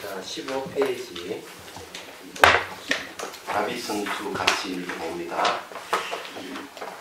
자, 15페이지 다비선수 같이 봅니다.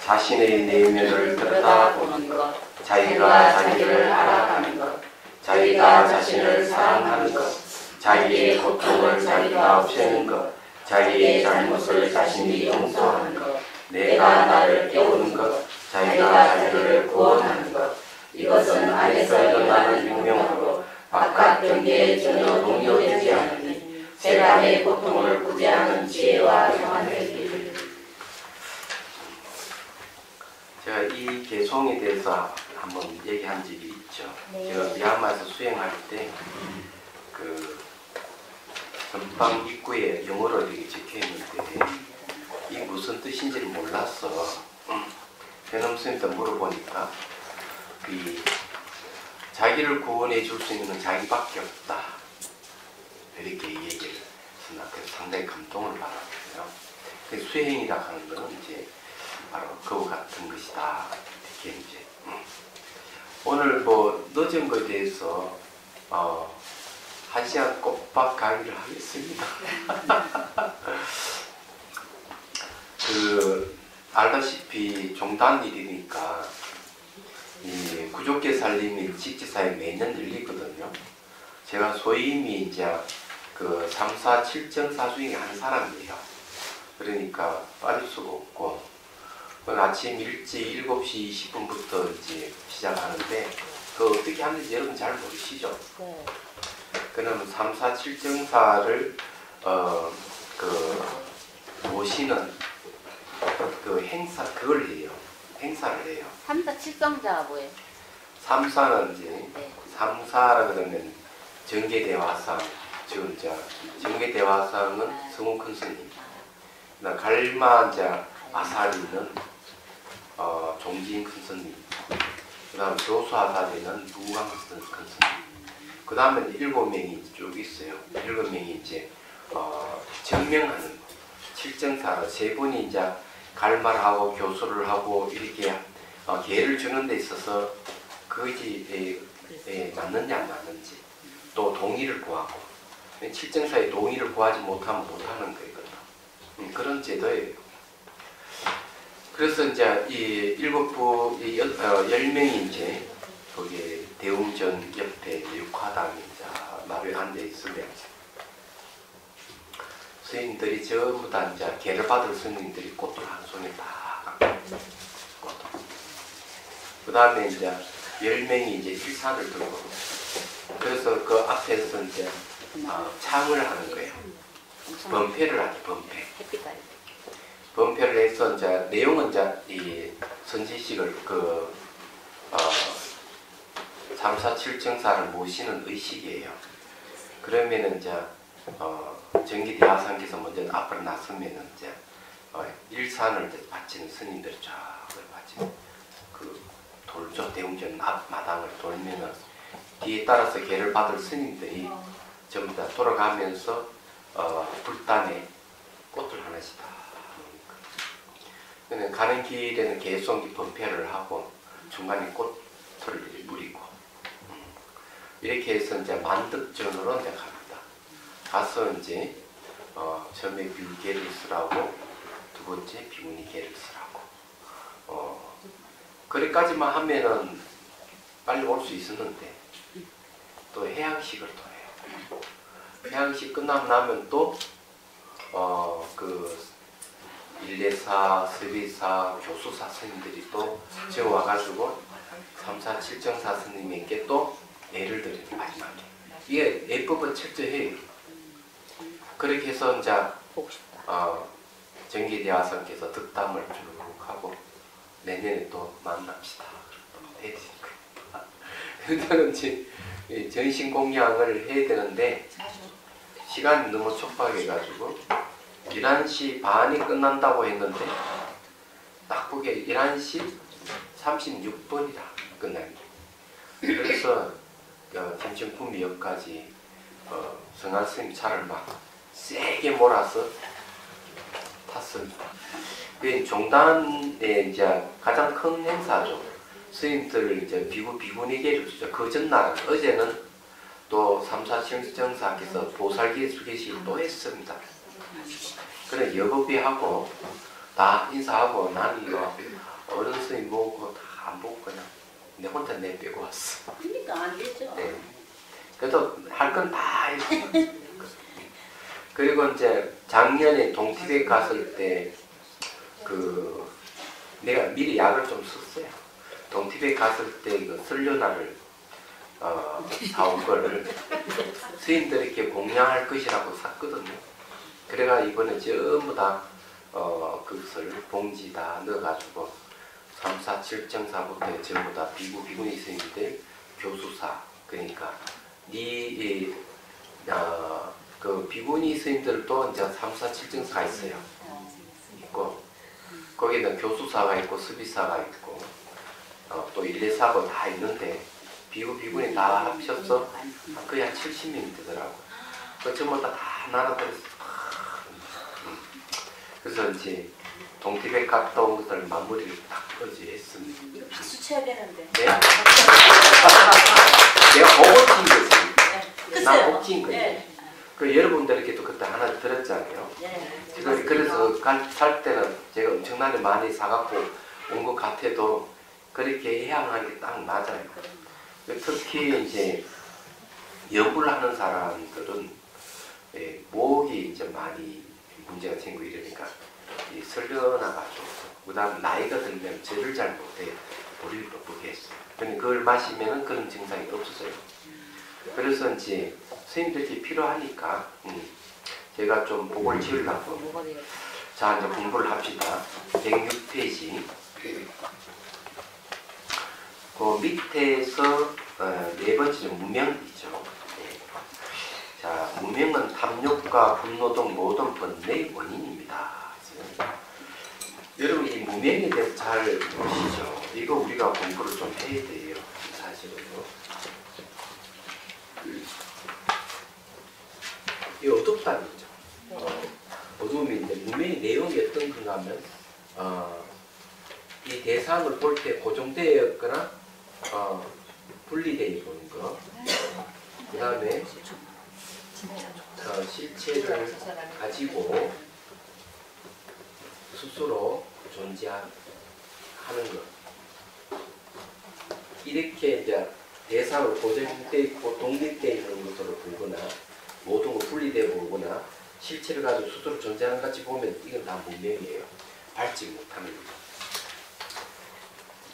자신의 내면을 들여다보는 것, 자기가 자기를 알아가는 것, 자기가 자신을 사랑하는 것, 자기의 고통을 자기가 없애는 것, 자기의 잘못을 자신이 용서하는 것, 내가 나를 깨우는 것, 자기가 자기를 구원하는 것. 이것은 안에서 일어나는 혁명으로 바깥 경계에 전혀 동요되지 않으니 세간의 고통을 구제하는 지혜와 평안의 길. 제가 이 개송에 대해서 한번 얘기한 적이 있죠. 제가 미얀마에서 수행할 때 그 전방 입구에 영어로 이렇게 적혀 있는데 이 무슨 뜻인지를 몰랐어. 배놈 스님한테 물어보니까 이 자기를 구원해 줄 수 있는 자기밖에 없다. 이렇게 얘기를 했으나 상당히 감동을 받았어요. 수행이라 하는 것은 이제 바로 그와 같은 것이다. 이렇게 이제 오늘 뭐 늦은 것에 대해서 1시간 꼬박 강의를 하겠습니다. 알다시피 종단일이니까 이 구족계 살림이 직지사에 매년 열리거든요. 제가 소임이 이제 그 3, 4, 7정사 중에 한 사람이에요. 그러니까 빠질 수가 없고 아침 일찍 7시 20분부터 이제 시작하는데 그 어떻게 하는지 여러분 잘 모르시죠? 네. 그럼 3, 4, 7정사를 모시는 그 행사 그걸 해요. 행사를 해요. 3, 4, 7성자가 뭐예요? 3, 4는 이제 네. 3, 4라 그러면 정계대화상, 지금 이제 정계대화상은 성훈 큰 스님, 갈마 이제 아사리는 종지인 큰 스님, 그다음 교수 아사리는 무광 큰 스님. 그 다음에 7명이 쭉 있어요. 7명이 이제 증명하는 거. 7정사로 3분이 이제 갈마를 하고 교수를 하고 이렇게 기회를 주는 데 있어서 그것이 맞는지 안 맞는지 또 동의를 구하고 7정사의 동의를 구하지 못하면 못하는 거거든요. 그런 제도예요. 그래서 이제 이 10명이 이제 거기에 대웅전 옆에 육화당에 이제 마루에 앉아 있으면 스님들이 전부 다 이제 개를 받을 스님들이 꽃을 한 손에 다 갖고 꽃을. 그 다음에 이제 10명이 이제 일산을 들고 그래서 그 앞에서 이제 창을 하는 거예요. 범패를 하죠. 범패. 범패를 해서 이제 내용은 이제 이 선지식을 3, 4, 7정사를 모시는 의식이에요. 그러면은 이제 정기대화상께서 먼저 앞으로 나서면은 이제 일산을 이제 바치는 스님들이 쫙 바치는 그 돌죠. 대웅전 앞 마당을 돌면은 뒤에 따라서 계를 받을 스님들이 전부 다 돌아가면서 불단에 꽃을 하나씩 다 놓으니까. 가는 길에는 계속 범패를 하고 중간에 꽃을 뿌리고 이렇게 해서 이제 만득전으로 이제 갑니다. 가서 이제 처음에 뷰계를 쓰라고 두 번째 비구니계를 쓰라고 거기까지만 하면은 빨리 올 수 있었는데 또 해양식을 또 해요. 해양식 끝나고 나면 또 그 일례사, 서비사, 교수사 스님들이 또 지금 와가지고 3, 4, 7정사 스님에게 또 예를 드리는 마지막에 이게 예법은 철저해요. 그렇게 해서 이제 정기대화상께서 득담을 쭉 하고 내년에 또 만납시다. 또 해야 되니까. 그러면 이제 전신 공양을 해야 되는데 시간이 너무 촉박해가지고 11시 반이 끝난다고 했는데 딱 보기에 11시 36분이다 끝나는 게. 그래서 김천구미역까지 성한 스님 차를 막 세게 몰아서 탔습니다. 종단의 이제 가장 큰 행사죠. 스님들을 이제 비구니계를 주죠. 그 전날 어제는 또 347정사께서 보살계 수계식을 또 했습니다. 그래 여법비하고 다 인사하고 나는 이거 어른 스님 모으고 다 안 보고 그냥 내 혼자 내빼고 왔어. 그러니까 안 되죠. 네. 그래도 할 건 다 했어. 그리고 이제 작년에 동티백 갔을 때 그 내가 미리 약을 좀 썼어요. 동티백 갔을 때 그 설료나를 사온 거를 스님들에게 공양할 것이라고 샀거든요. 그래가 이번에 전부 다 그것을 봉지 다 넣어가지고 347정사부터 전부 다 비구니 스님들 교수사 그러니까 그 비구니 스님들도 이제 347정사가 있어요. 있고 거기는 교수사가 있고 수비사가 있고 또 일례사고 다 있는데 비구니 다 합쳐서 거의 한 70명이 되더라고요. 그 전부 다 나눠버렸어요. 그래서 이제 동티백 갔다 온 것을 마무리를 딱 어제 했습니다. 이거 박수 쳐야 되는데. 네? 내가 보고 찐 거지. 네. 나 보고 찐 거지. 네. 그 여러분들께도 그때 하나 들었잖아요. 네. 그래서 살 때는 제가 엄청나게 많이 사갖고 온 것 같아도 그렇게 해야 하는 게 딱 맞아요. 특히 이제 연구를 하는 사람들은 목이 이제 많이 문제가 생기고 이러니까 설려나가지고 그다음 나이가 들면 절을 잘 못해 머리를 뻑뻑해 했어요. 근데 그걸 마시면은 그런 증상이 없어져요. 그래서 이제 선생님들이 필요하니까 제가 좀 복을 지으려고 자 이제 공부를 합시다. 106페이지 그 밑에서 네 번째 무명이죠. 네. 자 무명은 탐욕과 분노 등 모든 번뇌의 원인입니다. 여러분 이 무명에 대해서 잘 보시죠. 이거 우리가 공부를 좀 해야 돼요. 사실은요. 이 어둡다는 거죠. 어두움인데 무명의 내용이 어떤 건가 하면 이 대상을 볼 때 고정되어 있거나 분리되어 있는 거. 그 다음에 실체를 가지고 스스로 존재하는 것. 이렇게 이제 대상으로 고정되어 있고 독립되어 있는 것으로 보거나 모든 걸 분리되어 보거나 실체를 가지고 스스로 존재하는 것 같이 보면 이건 다 문명이에요. 밟지 못하는 것.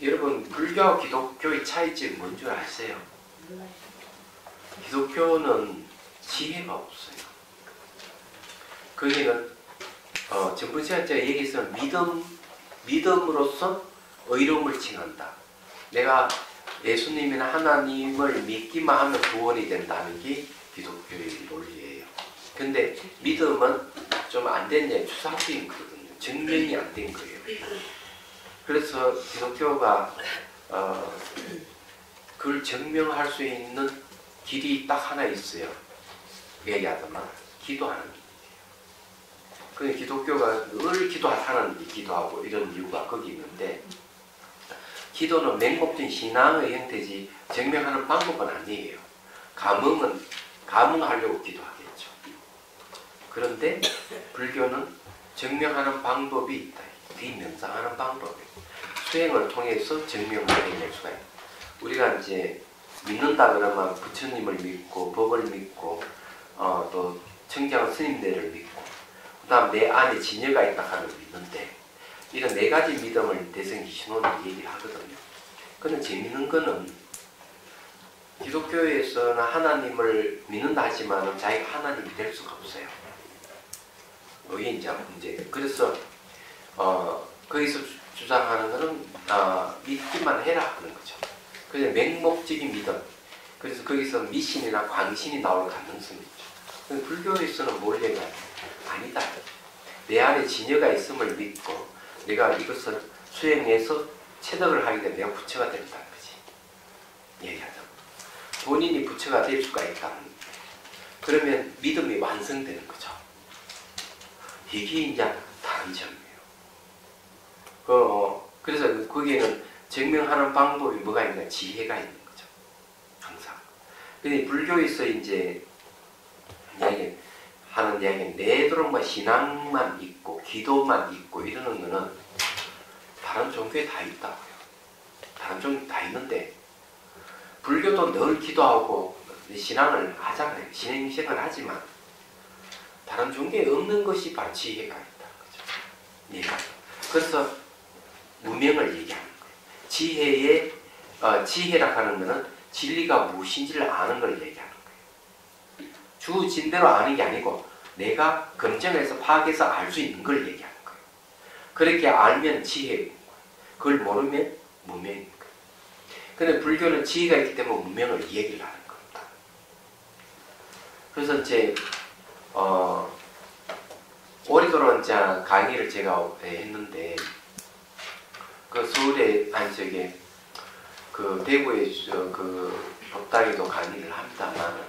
여러분 불교와 기독교의 차이점이 뭔 줄 아세요? 기독교는 지혜가 없어요. 거기는 전번 시간에 제가 얘기했던 믿음으로써 의로움을 칭한다. 내가 예수님이나 하나님을 믿기만 하면 구원이 된다는 게 기독교의 논리예요. 근데 믿음은 좀 안 된 게 추상적인 거거든요. 증명이 안 된 거예요. 그래서 기독교가 그걸 증명할 수 있는 길이 딱 하나 있어요. 얘기하자면 기도하는 길. 그 기독교가 늘 기도하는 기도하고 이런 이유가 거기 있는데 기도는 맹목적인 신앙의 형태지 증명하는 방법은 아니에요. 감흥하려고 기도하겠죠. 그런데 불교는 증명하는 방법이 있다. 비명상하는 방법이 수행을 통해서 증명을 해낼 수가 있다. 우리가 이제 믿는다 그러면 부처님을 믿고 법을 믿고 또 청장 스님들을 믿고 그 다음 내 안에 진여가 있다 하는 걸 믿는데 이런 네 가지 믿음을 대승 신호는 얘기를 하거든요. 근데 재밌는 거는 기독교에서는 하나님을 믿는다 하지만 자기가 하나님이 될 수가 없어요. 이게 이제 문제예요. 그래서 거기서 주장하는 거는 믿기만 해라 하는 거죠. 그래서 맹목적인 믿음. 그래서 거기서 미신이나 광신이 나올 가능성이 있죠. 근데 불교에서는 뭘 얘기하냐? 아니다. 내 안에 진여가 있음을 믿고 내가 이것을 수행해서 체득을 하게 되면 내가 부처가 된다는 거지. 얘기하자면. 본인이 부처가 될 수가 있다는 거예요. 그러면 믿음이 완성되는 거죠. 이게 이제 다른 점이에요. 그래서 거기에는 증명하는 방법이 뭐가 있냐? 지혜가 있는 거죠. 항상. 근데 불교에서 이제 하는 이야기는 내도록 뭐 신앙만 있고 기도만 있고 이러는 거는 다른 종교에 다 있다고요. 다른 종교에 다 있는데 불교도 늘 기도하고 신앙을 하잖아요. 신행생을 하지만 다른 종교에 없는 것이 바로 지혜가 있다는 거죠. 얘가. 그래서 무명을 얘기하는 거예요. 지혜라 하는 것은 진리가 무엇인지를 아는 걸 얘기하는 거예요. 주진대로 아는 게 아니고 내가 검증해서 파악해서 알 수 있는 걸 얘기하는 거예요. 그렇게 알면 지혜인 거예요. 그걸 모르면 무명인 거예요. 근데 불교는 지혜가 있기 때문에 무명을 얘기를 하는 겁니다. 그래서 이제 오래도록 이제 강의를 제가 했는데 그 서울에 그 대구에 그 법당에도 강의를 합니다만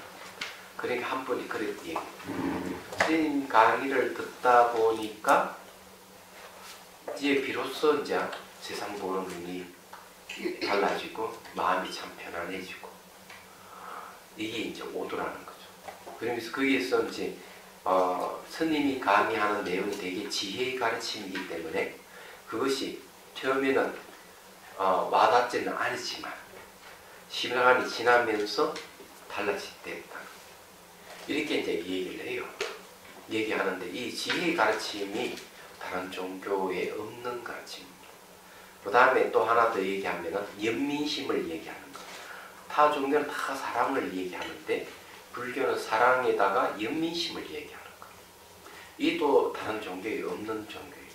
그러니까 한 분이 그랬대요. 스님 강의를 듣다 보니까 이제 비로소 이제 세상 보는 눈이 달라지고 마음이 참 편안해지고 이게 이제 오도라는 거죠. 그러면서 거기에서 이제 스님이 강의하는 내용이 되게 지혜의 가르침이기 때문에 그것이 처음에는 와닿지는 않지만 시간이 지나면서 달라질 때 있다. 이렇게 이제 얘기를 해요. 얘기하는데 이 지혜의 가르침이 다른 종교에 없는 가르침입니다. 그 다음에 또 하나 더 얘기하면 연민심을 얘기하는 거예요. 타 종교는 다 사랑을 얘기하는데 불교는 사랑에다가 연민심을 얘기하는 거예요. 이 또 다른 종교에 없는 종교예요.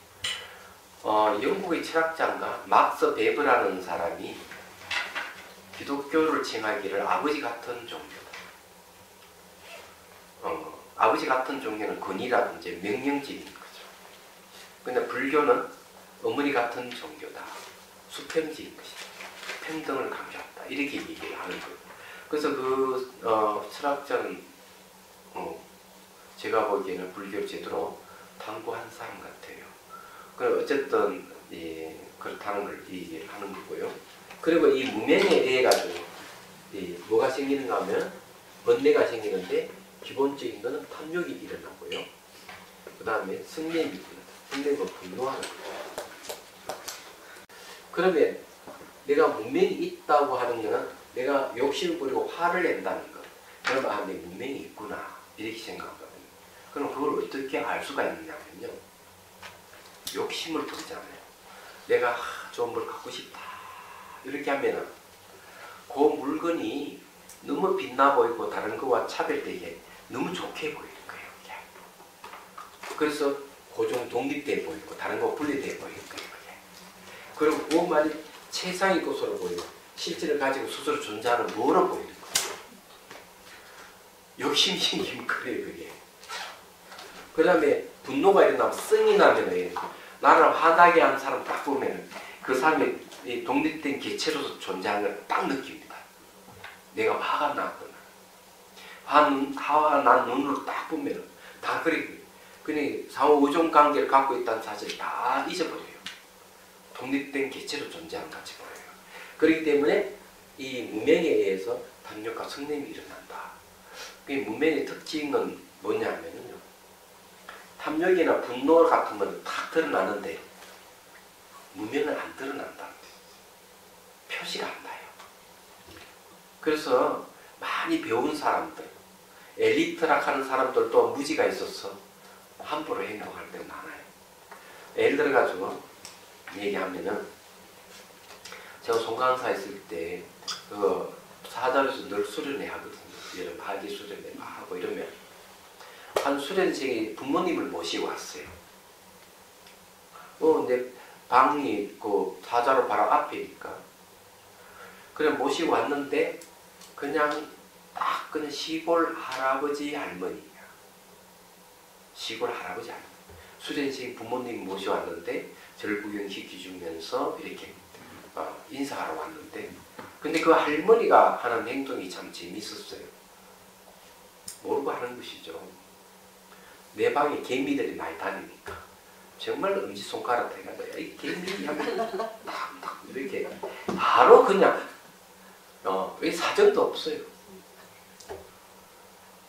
영국의 철학자인가 막스 베브라는 사람이 기독교를 칭하기를 아버지 같은 종교다. 아버지 같은 종교는 권위라든지 명령직인 거죠. 근데 불교는 어머니 같은 종교다. 수평적인 것이다. 평등을 강조한다. 이렇게 얘기를 하는 거예요. 그래서 그 철학자는 제가 보기에는 불교를 제대로 탐구한 사람 같아요. 그 어쨌든 그렇다는 걸 얘기를 하는 거고요. 그리고 이 무명에 대해 가지고 뭐가 생기는가 하면 번뇌가 생기는데 기본적인 것은 탐욕이 일어나고요. 그 다음에 승lem이 일어나요. 승lem은 분노하는 거예요. 그러면 내가 문명이 있다고 하는 것은 내가 욕심을 부리고 화를 낸다는 것. 그러면 내 문명이 있구나 이렇게 생각하거든요. 그럼 그걸 어떻게 알 수가 있느냐면요. 욕심을 부리잖아요. 내가 좋은 걸 갖고 싶다 이렇게 하면은 그 물건이 너무 빛나 보이고 다른 거와 차별되게 너무 좋게 보이는 거예요. 그래서 고정 독립돼 보이고 다른 거 분리돼 보이는 거예요. 그리고 그 말이 최상의 것으로 보이고 실제를 가지고 스스로 존재하는 뭐로 보이는 거예요. 욕심이 생기면 그래요. 그게. 그 다음에 분노가 일어나면 성이 나면 나를 화나게 한 사람 딱 보면 그 사람이 독립된 개체로서 존재하는 걸 딱 느낍니다. 내가 화가 났구나. 화가 난 눈으로 딱 보면 다 그래. 그냥 상호 의존 관계를 갖고 있다는 사실을 다 잊어버려요. 독립된 개체로 존재하는 같이 보여요. 그렇기 때문에 이 무명에 의해서 탐욕과 성냄이 일어난다. 그 무명의 특징은 뭐냐면요. 탐욕이나 분노 같은 건 탁 드러나는데 무명은 안 드러난다. 표시가 안 나요. 그래서 많이 배운 사람들, 엘리트라 하는 사람들도 무지가 있어서 함부로 행동할 때가 많아요. 예를 들어가지고 얘기하면은 제가 송강사 있을 때 그 사자로서 늘 수련회 하거든요. 이런 바기 수련회 하고 이러면 한 수련생이 부모님을 모시고 왔어요. 근데 방이 그 사자로 바로 앞이니까 그래 모시고 왔는데 그냥 딱 그냥 시골 할아버지 할머니야. 시골 할아버지 할머니. 수련생이 부모님 모셔왔는데 절 구경시켜주면서 이렇게 인사하러 왔는데 근데 그 할머니가 하는 행동이 참 재밌었어요. 모르고 하는 것이죠. 내 방에 개미들이 많이 다니니까 정말 엄지손가락 해가지고 이 개미 하면 딱 이렇게 바로 그냥 왜 사정도 없어요.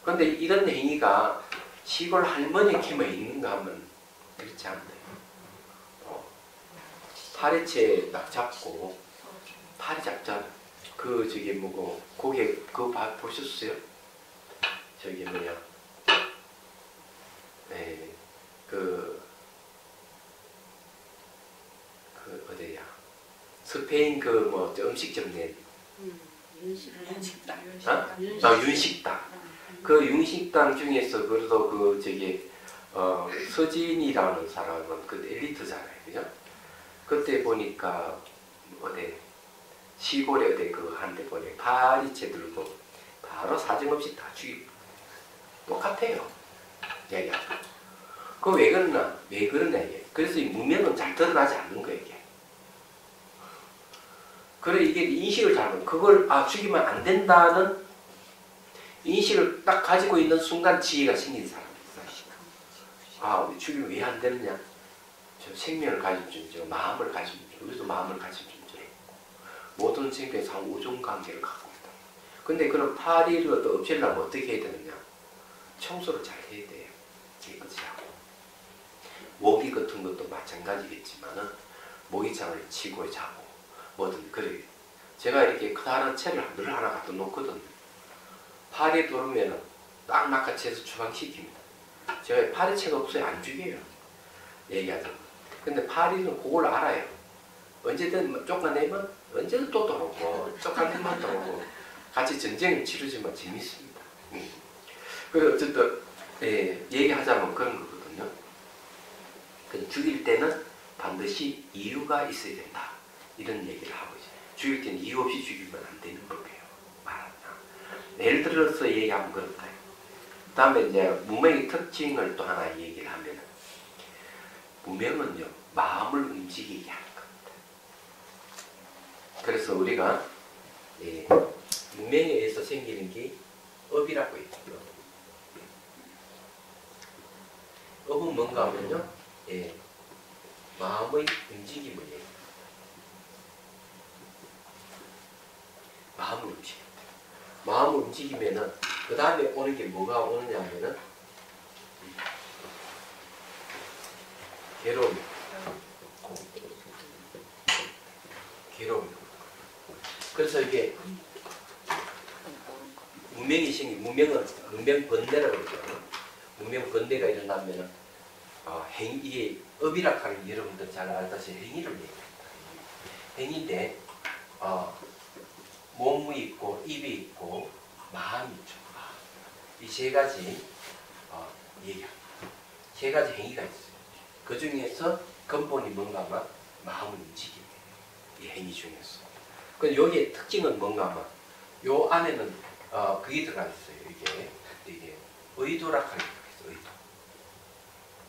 그런데 이런 행위가 시골 할머니 키만 있는가 하면 그렇지 않나요? 파리채 딱 잡고 파리 잡잖아. 그 저기 뭐고 고개 그거 보셨어요? 저기 뭐야? 네, 그 어디야? 스페인 그 뭐 음식점 낸 윤식당. 윤식당. 그 윤식당 중에서 그래도 그 저기 서진이라는 사람은 그 엘리트잖아요, 그죠? 그때 보니까 어디 시골에 어디 그 한데 보니 파리채 들고 바로 사정없이 다 죽이고 똑같아요. 얘기하죠. 그 왜 그러나? 왜 그러냐 이게. 그래서 이 무명은 잘 드러나지 않는 거예요, 이게. 그래 이게 인식을 잘못 그걸 죽이면 안 된다는 인식을 딱 가지고 있는 순간 지혜가 생긴 사람이 있어요. 우리 죽이면 왜 안 되느냐? 저 생명을 가진 존재, 마음을 가진 존재, 우리도 마음을 가진 존재. 모든 생명에서 한 우정 관계를 갖고 있다. 근데 그런 파리를 또 없애려면 어떻게 해야 되느냐? 청소를 잘 해야 돼요. 깨끗이 하고. 모기 같은 것도 마찬가지겠지만은 모기장을 치고 자고 뭐든 그래. 제가 이렇게 크다란 채를 늘 하나 갖다 놓거든요. 파리 들어오면은 딱 낚아채서 추방시킵니다. 제가 파리채가 없어요. 안 죽여요. 얘기하자면. 근데 파리는 그걸 알아요. 언제든 쫓아내면 언제든 또 들어오고 쫓아내면 들어오고 같이 전쟁을 치르지만 재밌습니다. 그리고 어쨌든 얘기하자면 그런 거거든요. 죽일 때는 반드시 이유가 있어야 된다. 이런 얘기를 하고 있어요. 죽일 때는 이유 없이 죽이면 안 되는 법이에요. 말하자. 예를 들어서 얘기하면 그렇다. 그 다음에 이제 무명의 특징을 또 하나 얘기를 하면 무명은요 마음을 움직이게 하는 겁니다. 그래서 우리가 무명에 의해서 생기는 게 업이라고 있죠. 업은 뭔가 하면요 마음의 움직임을 얘기해요. 마음을 움직입니다. 마음을 움직이면은 그 다음에 오는 게 뭐가 오느냐 하면은 괴로움. 그래서 이게 무명이 생긴 무명은 무명 번뇌라고 그러죠. 무명 번뇌가 일어나면은 이게 업이라 하는 여러분들 잘 알다시피 행위를 얘기합니다. 행위인데 몸이 있고 입이 있고 마음이 있죠. 이 세 가지 얘기합니다. 세 가지 행위가 있어요. 그 중에서 근본이 뭔가 하면 마음을 움직이는 이 행위 중에서. 그 여기에 특징은 뭔가 하면 요 안에는 그게 들어가 있어요. 이게 의도라 하는 게 있어요. 의도.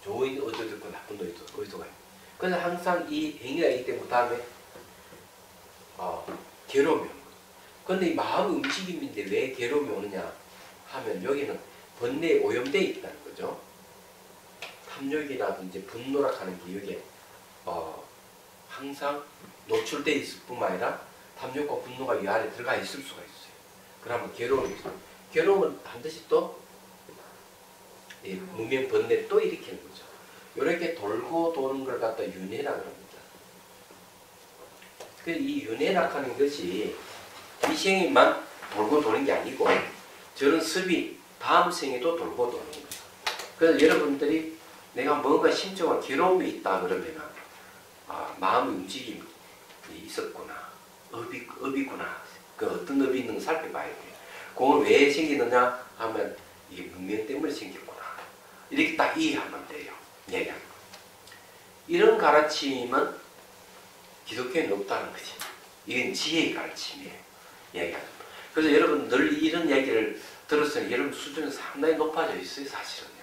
좋은 의도도 있고 나쁜 의도가 있고. 그래서 항상 이 행위가 있기 때문에 다음에 괴로움이 오는 거예요. 그런데 이 마음의 움직임인데 왜 괴로움이 오느냐 하면 여기는 번뇌에 오염되어 있다는 거죠. 탐욕이라든지 분노라 하는 게 여기에 항상 노출되어 있을 뿐만 아니라 탐욕과 분노가 이 안에 들어가 있을 수가 있어요. 그러면 괴로움이 있어요. 괴로움은 반드시 또 무명 번뇌를 또 일으키는 거죠. 이렇게 돌고 도는 걸 갖다 윤회라 그럽니다. 이 윤회라 하는 것이 이 생에만 돌고 도는 게 아니고 저런 습이 다음 생에도 돌고 도는 거예요. 그래서 여러분들이 내가 뭔가 심적인 괴로움이 있다 그러면은 마음의 움직임이 있었구나. 업이구나. 그 어떤 업이 있는 걸 살펴봐야 돼요. 그건 왜 생기느냐 하면 이게 문명 때문에 생겼구나. 이렇게 딱 이해하면 돼요. 얘기하는 거. 이런 가르침은 기독교에는 없다는 거지. 이건 지혜의 가르침이에요. 얘기하는 거. 그래서 여러분 늘 이런 얘기를 들었으면 여러분 수준이 상당히 높아져 있어요. 사실은요.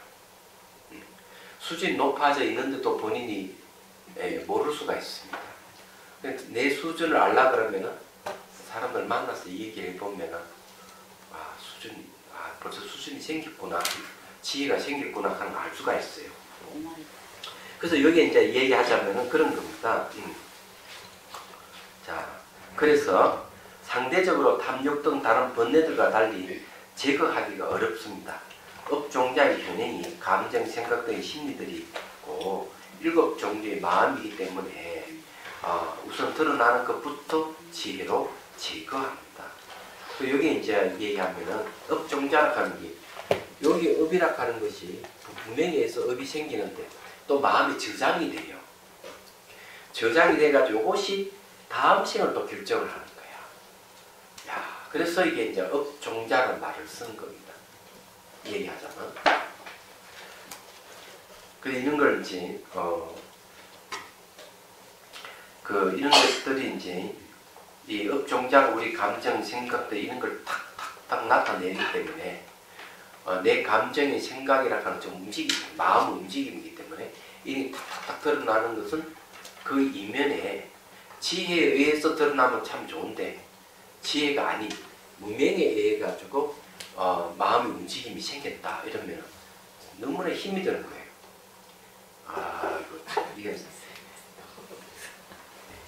수준이 높아져 있는데도 본인이 모를 수가 있습니다. 내 수준을 알라 그러면은 사람들 만나서 이 얘기를 해보면은 벌써 수준이 생겼구나, 지혜가 생겼구나 하는 걸 알 수가 있어요. 그래서 여기 이제 얘기하자면은 그런 겁니다. 그래서 상대적으로 탐욕 등 다른 번뇌들과 달리 제거하기가 어렵습니다. 업종자의 현행이 감정, 생각 등의 심리들이 있고 7종류의 마음이기 때문에 우선 드러나는 것부터 지혜로 제거합니다. 또 여기 이제 얘기하면은 업종자라 하는 게 여기 업이라 하는 것이 분명히해서 업이 생기는데 또 마음이 저장이 돼요. 저장이 돼가지고 이것이 다음 생을 또 결정을 하는 거야. 야, 그래서 이게 이제 업종자라는 말을 쓴 겁니다. 얘기하자면. 그 이런 걸 이제 이런 것들이 이제 이 업종자가 우리 감정, 생각들 이런 걸 탁탁탁 나타내기 때문에 내 감정의 생각이라 하는 좀 움직임, 마음 움직임이기 때문에 이 탁탁탁 드러나는 것은 그 이면에 지혜에 의해서 드러나면 참 좋은데 지혜가 아닌 무명에 의해 가지고 마음의 움직임이 생겼다 이러면 너무나 힘이 드는 거예요. 이게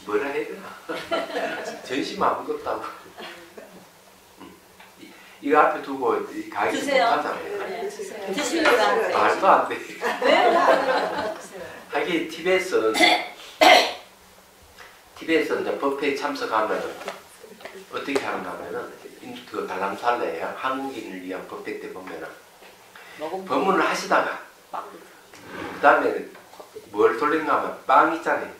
뭐라 해야 되나? 전심 아무것도 하고 이거 앞에 두고 가기 못하잖아요. 네, 드시면 안 돼요. 말도 안 돼. 왜요? 하긴 티베트에서 이제 법회에 참석하면 어떻게 하는가면은 그 발람살레야 한국인을 위한 법회 때 보면은 법문을 하시다가 그 다음에 뭘 돌린가 하면 빵 있잖아요.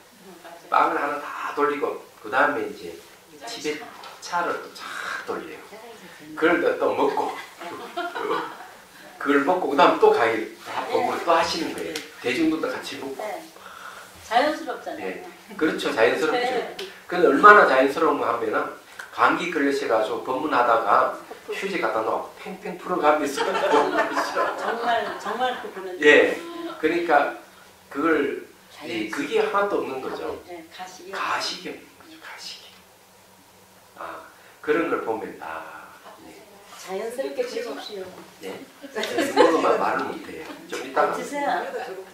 빵을 하나 다 돌리고 그 다음에 이제 집에 차를 또 쫙 돌려요. 그걸 또 먹고 그걸 먹고 그 다음 또 가기 법문을 또 하시는 거예요. 대중들도 같이 먹고. 자연스럽잖아요. 네. 그렇죠. 자연스럽죠. 근데 얼마나 자연스러운가 하면은 감기 걸리셔가지고 법문하다가 휴지 갖다 놓고 팽팽 풀어가면서 정말 그분은 예. 그러니까 그걸 그게 하나도 없는 거죠. 네, 가식이 없는 거죠. 가식이. 그런 걸 보면 자연스럽게 드십시오. 네. 이거만 말을 못해요. 좀 이따가 드세요.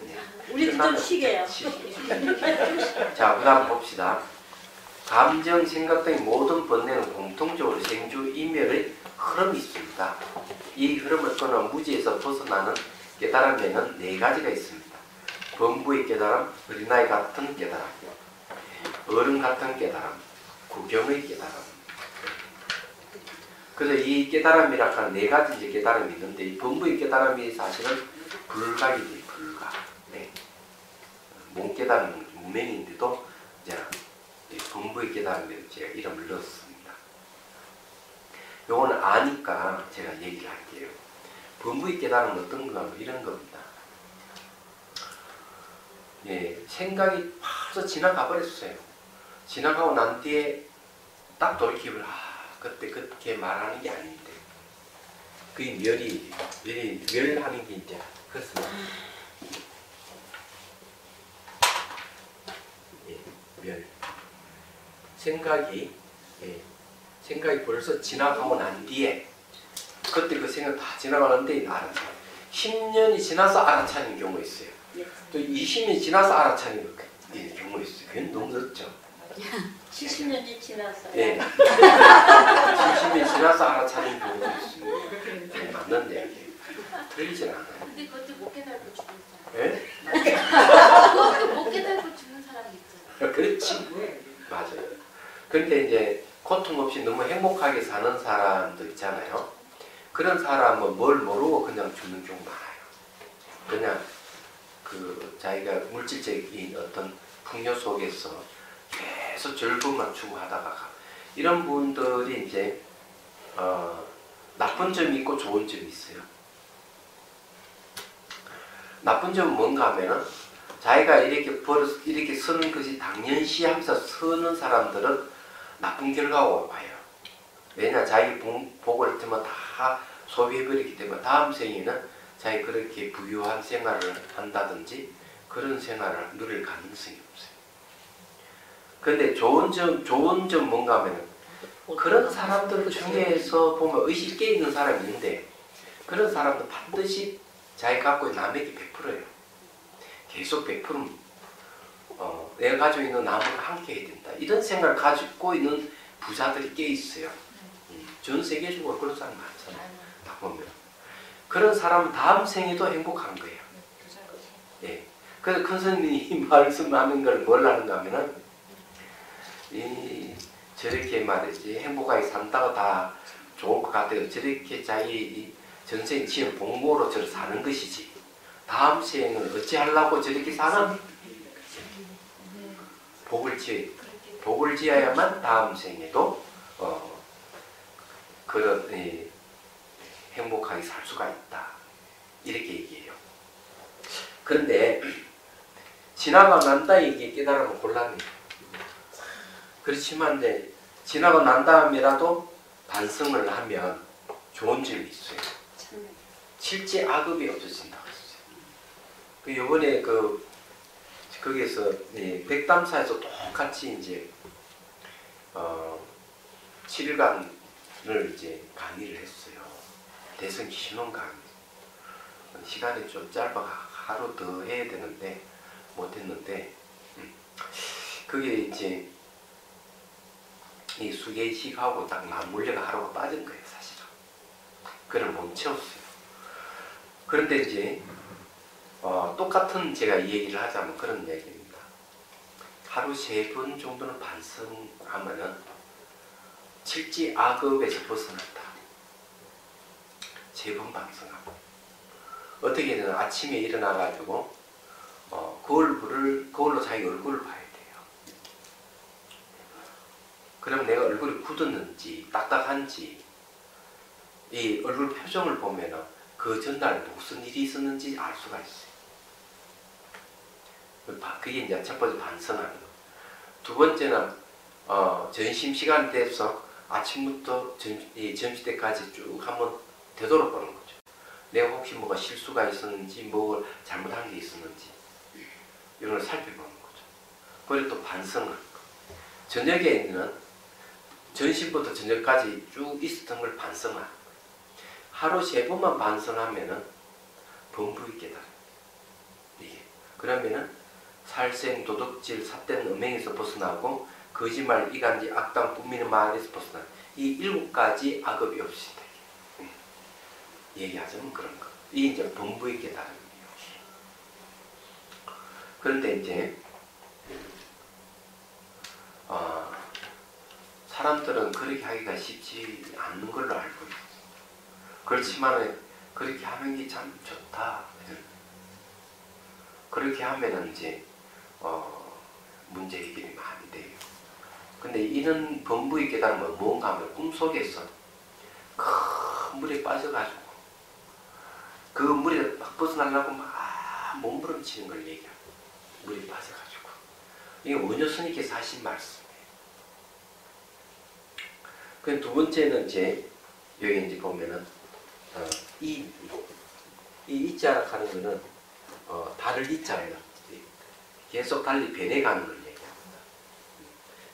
네. 우리도 좀 쉬게요. 자, 그 다음 봅시다. 감정, 생각 등의 모든 번뇌는 공통적으로 생주 이멸의 흐름이 있습니다. 이 흐름을 끊어 무지에서 벗어나는 깨달음에는 4가지가 있습니다. 범부의 깨달음, 어린아이 같은 깨달음, 어른 같은 깨달음, 구경의 깨달음. 그래서 이 깨달음이라 하는 4가지 이제 깨달음이 있는데 이 범부의 깨달음이 사실은 불각이지, 불각. 네. 몸 깨달음은 무명인데도 이제 범부의 깨달음에 제가 이름을 넣었습니다. 요거는 아니까 제가 얘기를 할게요. 범부의 깨달음은 어떤 건가 이런 겁니다. 예, 생각이 벌써 지나가 버렸어요. 지나가고 난 뒤에 딱 돌이키면 그때 그렇게 말하는 게 아닌데 그게 멸하는 게 이제 그렇습니다. 예, 멸. 생각이 벌써 지나가고 난 뒤에 그때 그 생각 다 지나가는데 알아차. 10년이 지나서 알아차는 경우가 있어요. 또 20년이 지나서 알아차는 경우가 있어요. 그건 너무 늦죠. 70년이 지났어요. 예. 70년이 지나서 알아차는 경우가 있습니다. 네, 맞는 이야기예요. 틀리진 않아요. 근데 그것도 못 깨달고 죽는 사람. 예? 그것도 못 깨달고 죽는 사람이 있잖아. 그렇지. 맞아요. 근데 이제 고통 없이 너무 행복하게 사는 사람도 있잖아요. 그런 사람은 뭘 모르고 그냥 죽는 경우 많아요. 그냥 자기가 물질적인 어떤 풍요 속에서 계속 즐거움만 추구하다가 이런 분들이 이제 나쁜 점이 있고 좋은 점이 있어요. 나쁜 점은 뭔가 하면은 자기가 이렇게 서는 것이 당연시하면서 서는 사람들은 나쁜 결과가 와요. 왜냐 자기 복을 때문에 다 소비해버리기 때문에 다음 생에는 자기 그렇게 부유한 생활을 한다든지 그런 생활을 누릴 가능성이 없어요. 근데 좋은 점 뭔가 하면 그런 사람들 중에서 보면 의식 깨 있는 사람이 있는데 그런 사람도 반드시 자기 갖고 있는 남에게 베풀어요. 계속 베푸면 내가 가지고 있는 나무가 함께 해야 된다. 이런 생각을 가지고 있는 부자들이 꽤 있어요. 전 세계적으로 그런 사람 많잖아요. 다 보면 그런 사람은 다음 생에도 행복한 거예요. 예. 그래서 큰 스님이 말씀하는 걸 뭘 하는가 하면은 저렇게 말이지 행복하게 산다고 다 좋을 것 같아요. 저렇게 자기 전생 지은 복모로 저를 사는 것이지 다음 생을 어찌하려고 저렇게 사는 복을 지어야만 다음 생에도 그런 행복하게 살 수가 있다. 이렇게 얘기해요. 그런데 지나고 난다 이게 깨달으면 곤란해요. 그렇지만 이제 지나고 난 다음이라도 반성을 하면 좋은 점이 있어요. 실제 악업이 없어진다고 했어요. 그 요번에 거기에서 백담사에서 똑같이 이제 7일간을 이제 강의를 했어요. 대선 신혼 강의. 시간이 좀 짧아 하루 더 해야 되는데 못했는데 그게 이제 이 수계식하고 딱 맞물려가 하루가 빠진 거예요, 사실은. 그걸 못 채웠어요. 그런데 이제 똑같은 제가 이 얘기를 하자면 그런 얘기입니다. 하루 3번 정도는 반성하면은 실제 악업에서 벗어난다. 3번 반성하고 어떻게 되나 아침에 일어나가지고 거울로 자기 얼굴을 봐야 돼요. 그럼 내가 얼굴이 굳었는지 딱딱한지 이 얼굴 표정을 보면은 그 전날 무슨 일이 있었는지 알 수가 있어요. 그게 이제 첫 번째 반성하는 거. 두 번째는 전심 시간 돼서 아침부터 점심때까지 쭉 한번 되돌아보는 거죠. 내가 혹시 뭐가 실수가 있었는지 뭐 잘못한 게 있었는지 이런 걸 살펴보는 거죠. 그리고 또 반성하는 거. 저녁에는 전심부터 저녁까지 쭉 있었던 걸 반성하는 거. 하루 3번만 반성하면은 범부의 깨달음. 이게 그러면은 살생, 도덕질, 삿된 음행에서 벗어나고 거짓말, 이간질, 악당, 꾸미는 말에서 벗어나 이 7가지 악업이 없이다. 얘기하자면 그런 거. 이게 이제 범부의 깨달음이에요. 그런데 이제 사람들은 그렇게 하기가 쉽지 않는 걸로 알고 있어요. 그렇지만 그렇게 하는 게 참 좋다. 그렇게 하면은 이제 문제 해결이 많이 돼요. 근데 이런 범부의 깨달음은 뭔가 하면 꿈속에서 큰 물에 빠져가지고 그 물에 막 벗어나려고 막 몸부림치는 걸 얘기해요. 물에 빠져가지고 이게 원효스님께서 하신 말씀이에요. 그 두 번째는 이제 여기 이제 보면은 이 이자 하는 거는 달을 이자예요. 계속 달리 변해가는 걸 얘기합니다.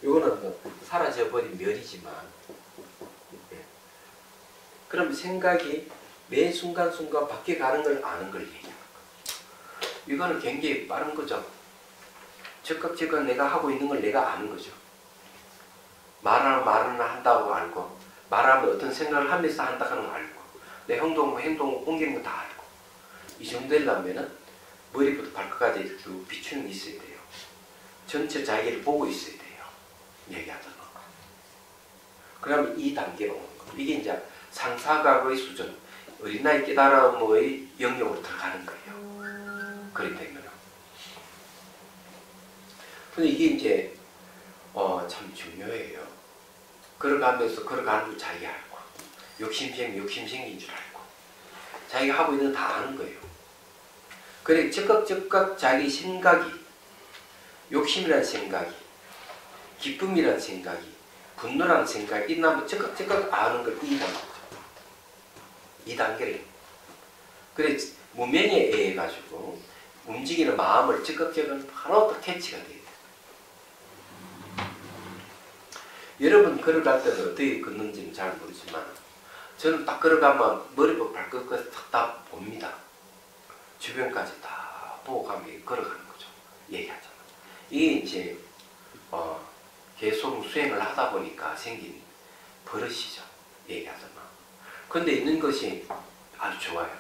이거는 사라져버린 멸이지만 그럼 생각이 매 순간순간 바뀌어가는 걸 아는 걸 얘기합니다. 이거는 굉장히 빠른 거죠. 즉각 내가 하고 있는 걸 내가 아는 거죠. 말은 한다고 알고 말하면 어떤 생각을 하면서 한다는 걸 알고 내 행동 옮기는 거 다 알고 이 정도 되려면은 머리부터 발끝까지 쭉 비추는 게 있어야 돼요. 전체 자기를 보고 있어야 돼요. 얘기하잖아. 그러면 이 단계로 오는 거예요. 이게 이제 상사각의 수준, 어린아이 깨달음의 영역으로 들어가는 거예요. 그렇기 때문에. 근데 이게 이제 참 중요해요. 걸어가면서 걸어가는 줄 자기가 알고 욕심 생긴 줄 알고 자기가 하고 있는 거 다 아는 거예요. 그래 즉각 자기 생각이 욕심이라는 생각이 기쁨이라는 생각이 분노라는 생각이 있나면 즉각 아는 걸 이해하는 거죠. 이 단계를 그래 무명에 의해 가지고 움직이는 마음을 즉각 바로 딱 캐치가 돼요. 여러분 걸어갈 때는 어떻게 걷는지는 잘 모르지만 저는 딱 걸어가면 머리부터 발끝까지 다 봅니다. 주변까지 다 보고 가면 걸어가는 거죠. 얘기하잖아. 이게 이제 계속 수행을 하다 보니까 생긴 버릇이죠. 얘기하자면. 근데 있는 것이 아주 좋아요.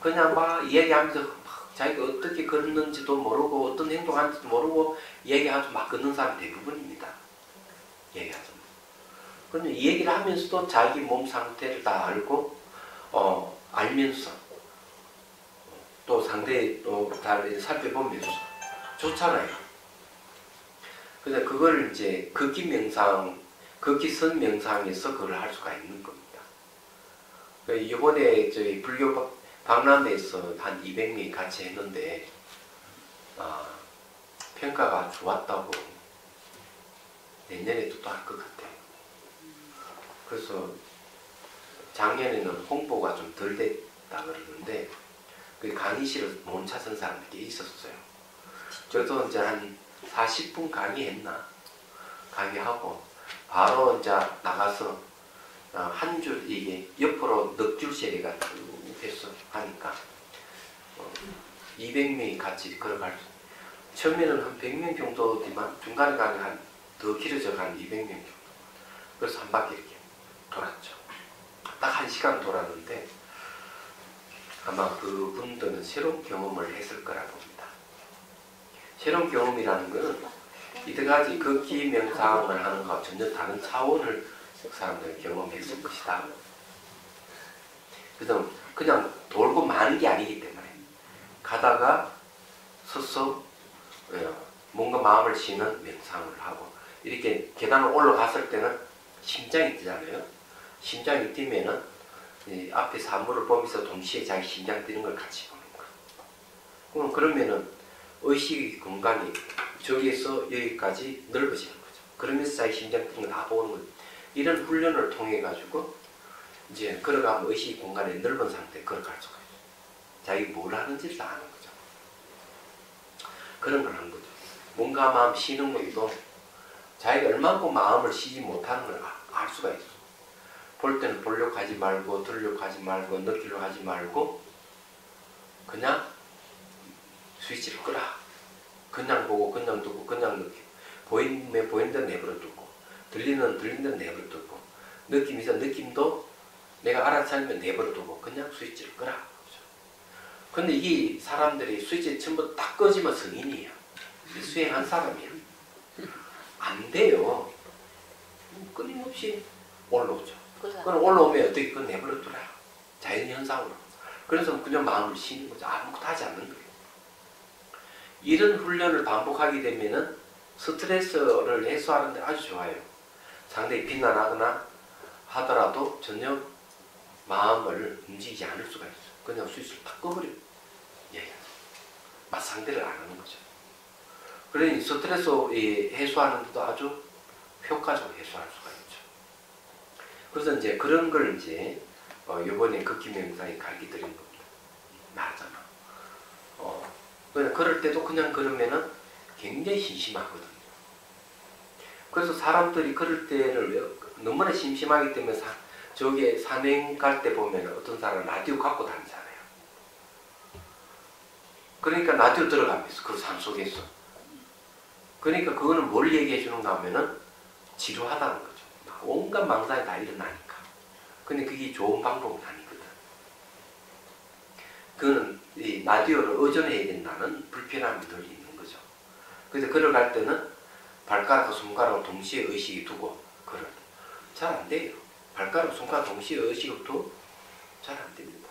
그냥 막 얘기하면서 막 자기가 어떻게 걷는지도 모르고 어떤 행동하는지도 모르고 얘기하면서 막 걷는 사람이 대부분입니다. 얘기하자면. 근데 이 얘기를 하면서도 자기 몸 상태를 다 알고 알면서 또 상대의 다를 살펴보면서 좋잖아요. 그래서 그걸 이제 걷기 명상, 걷기선 명상에서 그걸 할 수가 있는 겁니다. 이번에 저희 불교 박람회에서 한 200명이 같이 했는데 평가가 좋았다고 내년에도 또 할 것 같아요. 그래서 작년에는 홍보가 좀 덜 됐다 그러는데 그 강의실을 못 찾은 사람들이 있었어요. 저도 이제 한 40분 강의했나? 강의하고 바로 이제 나가서 한 줄 이게 옆으로 넉줄세례가 쭉 해서 하니까 200명이 같이 걸어갈 수. 처음에는 한 100명 정도지만 중간에 가면 한 더 길어져 한 200명 정도. 그래서 한 바퀴 이렇게 돌았죠. 딱 1시간 돌았는데 아마 그분들은 새로운 경험을 했을 거라 봅니다. 새로운 경험이라는 것은 이때까지 걷기 명상을 하는 것과 전혀 다른 차원을 사람들이 경험했을 것이다. 그래서 그냥 돌고 마는 게 아니기 때문에 가다가 서서 뭔가 마음을 쉬는 명상을 하고 이렇게 계단을 올라갔을 때는 심장이 뛰잖아요. 심장이 뛰면은 앞에 사물을 보면서 동시에 자기 심장 뛰는 걸 같이 보는 거예요. 그러면은 의식의 공간이 저기에서 여기까지 넓어지는 거죠. 그러면서 자기 심장 뛰는 걸 다 보는 거죠. 이런 훈련을 통해 가지고 이제 걸어가면 의식의 공간이 넓은 상태에 걸어갈 수가 있어요. 자기 뭘 하는지를 다 아는 거죠. 그런 걸 하는 거죠. 뭔가 마음 쉬는 것도 자기가 얼마만큼 마음을 쉬지 못하는 걸 알 수가 있어. 볼 때는 보려고 하지 말고 들으려고 하지 말고 느끼려고 하지 말고 그냥 스위치를 끄라. 그냥 보고 그냥 두고 그냥 느끼고 보이면 보이는 대로 내버려 두고 들리는 대로 내버려 두고 느낌이 있어 느낌도 내가 알아차리면 내버려 두고 그냥 스위치를 끄라. 근데 이 사람들이 스위치 전부 딱 꺼지면 성인이에요. 수행한 사람이에요. 안 돼요. 끊임없이 올라오죠. 그럼 올라오면 어떻게 그건 내버려 두라. 자연현상으로. 그래서 그냥 마음을 쉬는 거죠. 아무것도 하지 않는 거예요. 이런 훈련을 반복하게 되면은 스트레스를 해소하는 데 아주 좋아요. 상대히 비난하거나 하더라도 전혀 마음을 움직이지 않을 수가 있어요. 그냥 스위치를 딱 꺼버려요. 예. 맞상대를 안 하는 거죠. 그러니 스트레스 해소하는 데도 아주 효과적으로 해소할 수가 있죠. 그래서 이제 그런 걸 이제 이번에 걷기 명상에 가르쳐 드린 겁니다. 말하자면. 그냥 걸을 때도 그냥 걸으면은 굉장히 심심하거든요. 그래서 사람들이 걸을 때를 너무나 심심하기 때문에 저기에 산행 갈 때 보면 어떤 사람은 라디오 갖고 다니잖아요. 그러니까 라디오 들어가면서 그 산 속에서. 그러니까 그거는 뭘 얘기해 주는가 하면은 지루하다는 거죠. 온갖 망상이 다 일어나니까. 근데 그게 좋은 방법은 아니거든. 그거는 이 라디오를 의존해야 된다는 불편함이 늘 있는 거죠. 그래서 걸어갈 때는 발가락과 손가락을 동시에 의식이 두고 걸어요. 잘 안 돼요. 발가락, 손가락 동시에 의식을 두고 잘 안 됩니다.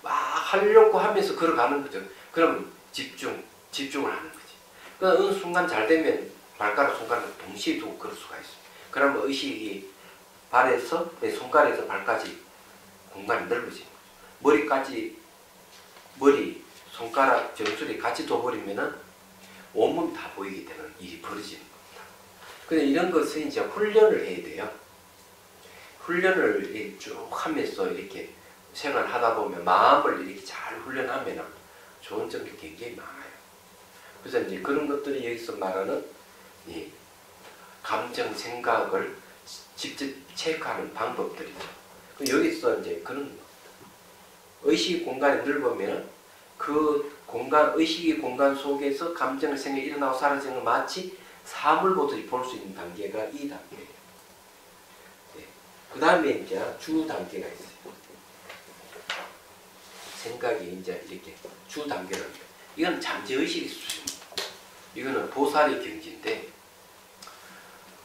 막 하려고 하면서 걸어가는 거죠. 그럼 집중을 하는 거지. 그 어느 순간 잘 되면 발가락, 손가락을 동시에 두고 걸을 수가 있어요. 그러면 의식이 발에서 손가락에서 발까지 공간이 넓어지는 거죠. 머리, 손가락, 정수리 같이 둬버리면은 온몸이 다 보이게 되는 일이 벌어지는 겁니다. 근데 이런 것은 이제 훈련을 해야 돼요. 훈련을 쭉 하면서 이렇게 생활하다 보면 마음을 이렇게 잘 훈련하면 좋은 점이 굉장히 많아요. 그래서 이제 그런 것들이 여기서 말하는 이 감정, 생각을 직접 체크하는 방법들이죠. 여기서 이제 그런 겁니다. 의식의 공간이 넓으면 그 공간, 의식의 공간 속에서 감정의 생각이 일어나고 사라지는 건 마치 사물보들이 볼 수 있는 단계가 이 단계예요. 네. 그 다음에 이제 주 단계가 있어요. 생각이 이제 이렇게 주 단계를. 이건 잠재의식의 수준입니다. 이거는 보살의 경지인데,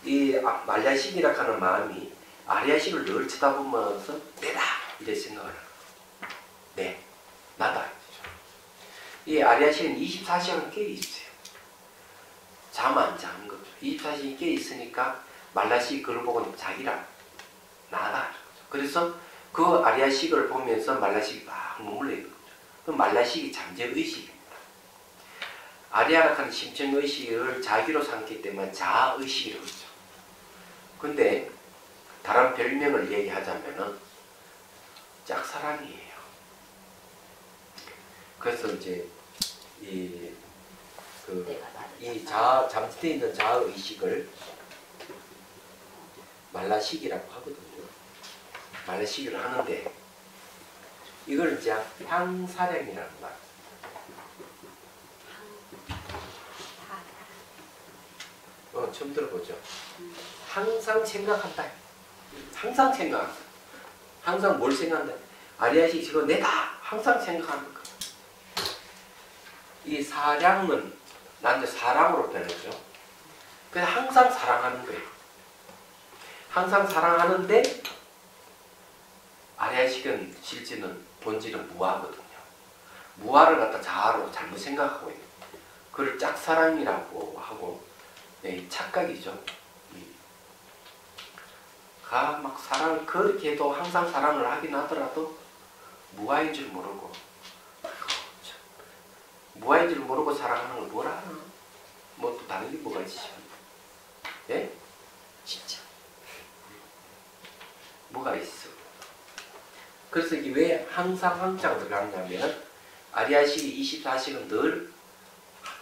이 말야식이라 하는 마음이 아리야식을 늘 쳐다보면서 내다 이렇게 생각을 하는 거예요. 네, 나다. 이 아리야식은 24시간 깨어 있어요. 잠 안 자는 거죠. 24시간 깨어 있으니까 말라식 그걸 보고 자기라 나다. 그래서 그 아리야식을 보면서 말라식이 막 머물러 있는 거죠. 그 말라식이 잠재의식입니다. 아리야라 하는 심층의식을 자기로 삼기 때문에 자의식이라고 그러죠. 근데 다른 별명을 얘기하자면은 짝사랑이에요. 그래서 이제 이 잠재되어 있는 자의식을 말라식이라고 하거든요. 말라식을 하는데 이걸 이제 향사량이라는 말. 처음 들어보죠. 항상 생각한다. 항상 생각한다. 항상 뭘 생각한다? 아리야식 지금 내다. 항상 생각하는 거예요. 이 사량은 나한테 사랑으로 변했죠. 그래서 항상 사랑하는 거예요. 항상 사랑하는데 아리야식은 실제는 본질은 무아거든요. 무아를 갖다 자아로 잘못 생각하고 있는 거예요. 그걸 짝사랑이라고 하고 네, 착각이죠. 막 사랑을 그렇게 해도 항상 사랑을 하긴 하더라도 무아인 줄 모르고 무아인 줄 모르고 사랑하는 걸 뭐라 하나? 뭐 또 다른 게 뭐가 있지? 예? 진짜 뭐가 있어? 그래서 이게 왜 항상 항상 들어가냐면 아리야식이 24시간 늘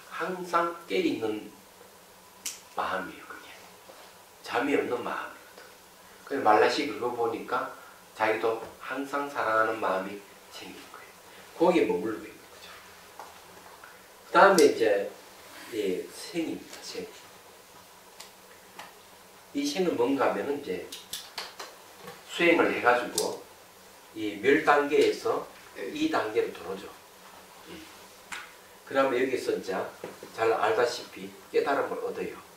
항상 깨어있는 마음이에요. 그게 잠이 없는 마음이거든. 그래서 말라식 그거 보니까 자기도 항상 사랑하는 마음이 생긴 거예요. 거기에 머물고 있는 거죠. 그 다음에 이제 생입니다. 생. 이 생은 뭔가 하면은 이제 수행을 해가지고 이 멸 단계에서 이 단계로 들어오죠. 그 다음에 여기서 이제 잘 알다시피 깨달음을 얻어요.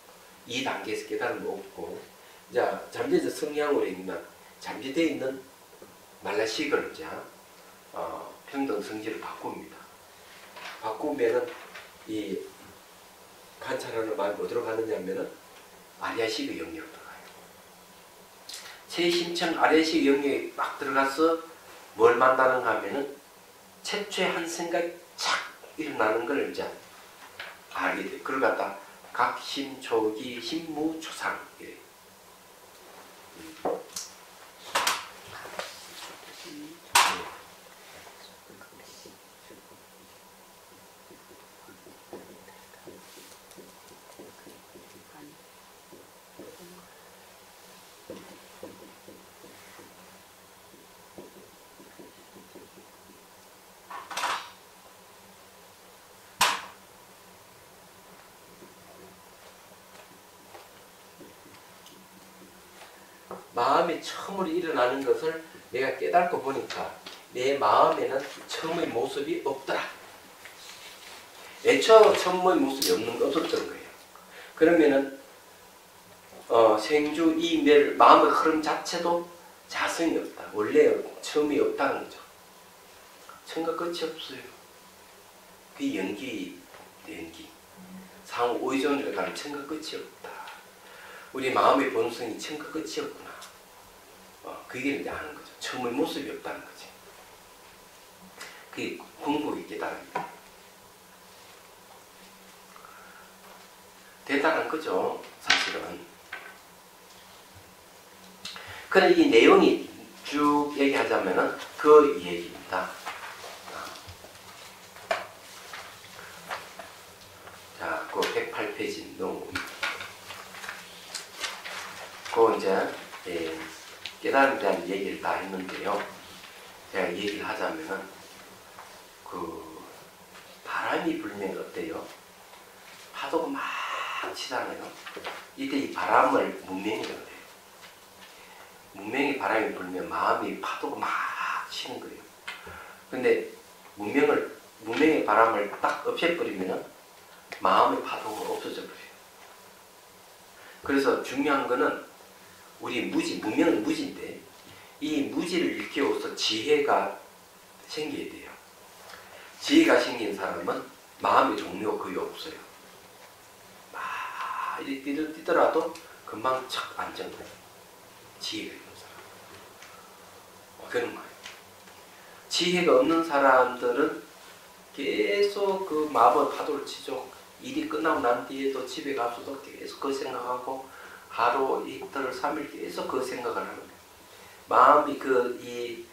이 단계에서 깨달음을 얻고 이제 잠재적 성향으로 있는 잠재되어 있는 말라식을 이제 평등 성질을 바꿉니다. 바꾸면은 이 관찰하는 마음이 어디로 가느냐면은 아리야식의 영역으로 들어가요. 최심층 아리야식 영역에 막 들어가서 뭘 만나는가 하면은 최초의 한 생각이 착 일어나는 걸 이제 알게 돼요. 그걸 갖다 각심초기 심무초상 이래. 마음이 처음으로 일어나는 것을 내가 깨닫고 보니까 내 마음에는 처음의 모습이 없더라. 애초 처음의 모습이 없었던 거예요. 그러면은 생주 이멸 마음의 흐름 자체도 자성이 없다. 원래 처음이 없다는 거죠. 처음과 끝이 없어요. 그 연기. 상호 오이존으로 가는 처음과 끝이 없다. 우리 마음의 본성이 처음과 끝이 없구나. 그게 이제 아는 거죠. 처음의 모습이 없다는 거지. 그게 궁극의 깨달음입니다. 대단한 거죠, 사실은. 그런데 이 내용이 쭉 얘기하자면은 그 얘기입니다. 자, 그 108페이지 넘어옵니다. 그 이제 깨달음에 대한 얘기를 다 했는데요. 제가 얘기를 하자면은 바람이 불면 어때요? 파도가 막 막 치잖아요. 이때 이 바람을 문명이라고 해요. 문명의 바람이 불면 마음이 파도가 막 치는 거예요. 근데 문명의 바람을 딱 없애버리면 마음의 파도가 없어져 버려요. 그래서 중요한 거는 우리 문명은 무지인데 이 무지를 일깨워서 지혜가 생겨야 돼요. 지혜가 생긴 사람은 마음의 종류가 거의 없어요. 막 이렇게 뛰더라도 금방 착 안정돼요. 지혜가 있는 사람. 그런 거예요. 지혜가 없는 사람들은 계속 그 마음의 파도를 치죠. 일이 끝나고 난 뒤에도 집에 가서도 계속 그 생각하고 하루, 이틀, 3일 계속 그 생각을 하는 거예요. 마음이 이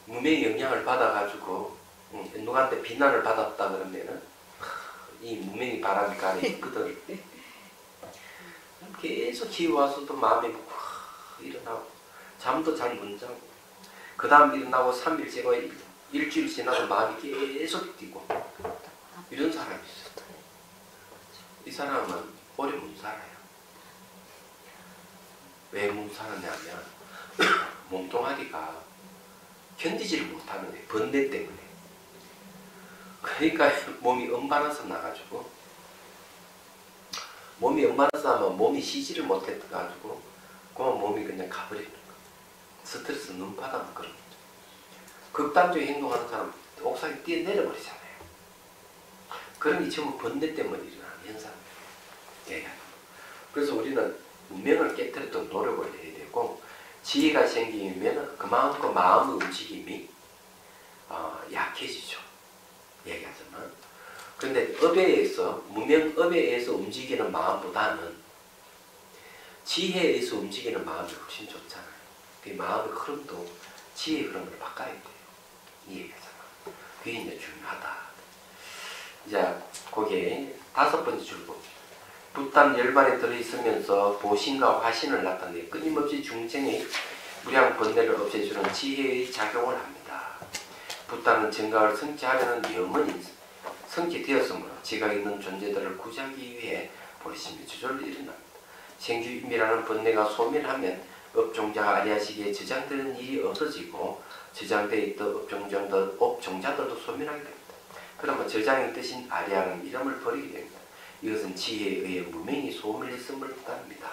무명의 영향을 받아가지고 누구한테 비난을 받았다 그러면은 이 무명의 바람이 가래 있거든. 계속 기와서도 마음이 일어나고 잠도 잘 못 자고 그 다음 일어나고 3일 지나고 일주일 지나도 마음이 계속 뛰고 이런 사람이 있어요. 이 사람은 오래 못 살아요. 왜 못 살았냐면 몸뚱아리가 견디지를 못하는 거예요. 번뇌 때문에. 그러니까 몸이 언밸런스 나가지고 몸이 언밸런스 하면 몸이 쉬지를 못해가지고 그만 몸이 그냥 가버리는 거예요. 스트레스 눈 받아는 그런 거죠. 극단적인 행동하는 사람 옥상에 뛰어내려버리잖아요. 그런 게 전부 번뇌 때문에 일어나는 현상이에요. 그래서 우리는 문명을 깨뜨리도록 노력을 해야 되고 지혜가 생기면 그만큼 마음의 움직임이 약해지죠. 얘기하자면. 그런데 문명업에 의해서 움직이는 마음보다는 지혜에 의해서 움직이는 마음이 훨씬 좋잖아요. 그 마음의 흐름도 지혜의 흐름으로 바꿔야 돼요. 이 얘기잖아. 그게 이제 중요하다. 이제 거기에 5번째 줄 봅시다. 붓단 열반에 들어있으면서 보신과 화신을 나타내 끊임없이 중생의 무량 번뇌를 없애주는 지혜의 작용을 합니다. 붓단은 정각을 성취하려는 영원히 성취되었으므로 지각 있는 존재들을 구제하기 위해 보리심이 저절로 일어납니다. 생주임이라는 번뇌가 소멸하면 업종자가 아리아시기에 저장되는 일이 없어지고 저장되어 있던 업종자들도 소멸하게 됩니다. 그러면 저장의 뜻인 아리아라는 이름을 버리게 됩니다. 이것은 지혜에 의해 무명이 소멸했음을 뜻합니다.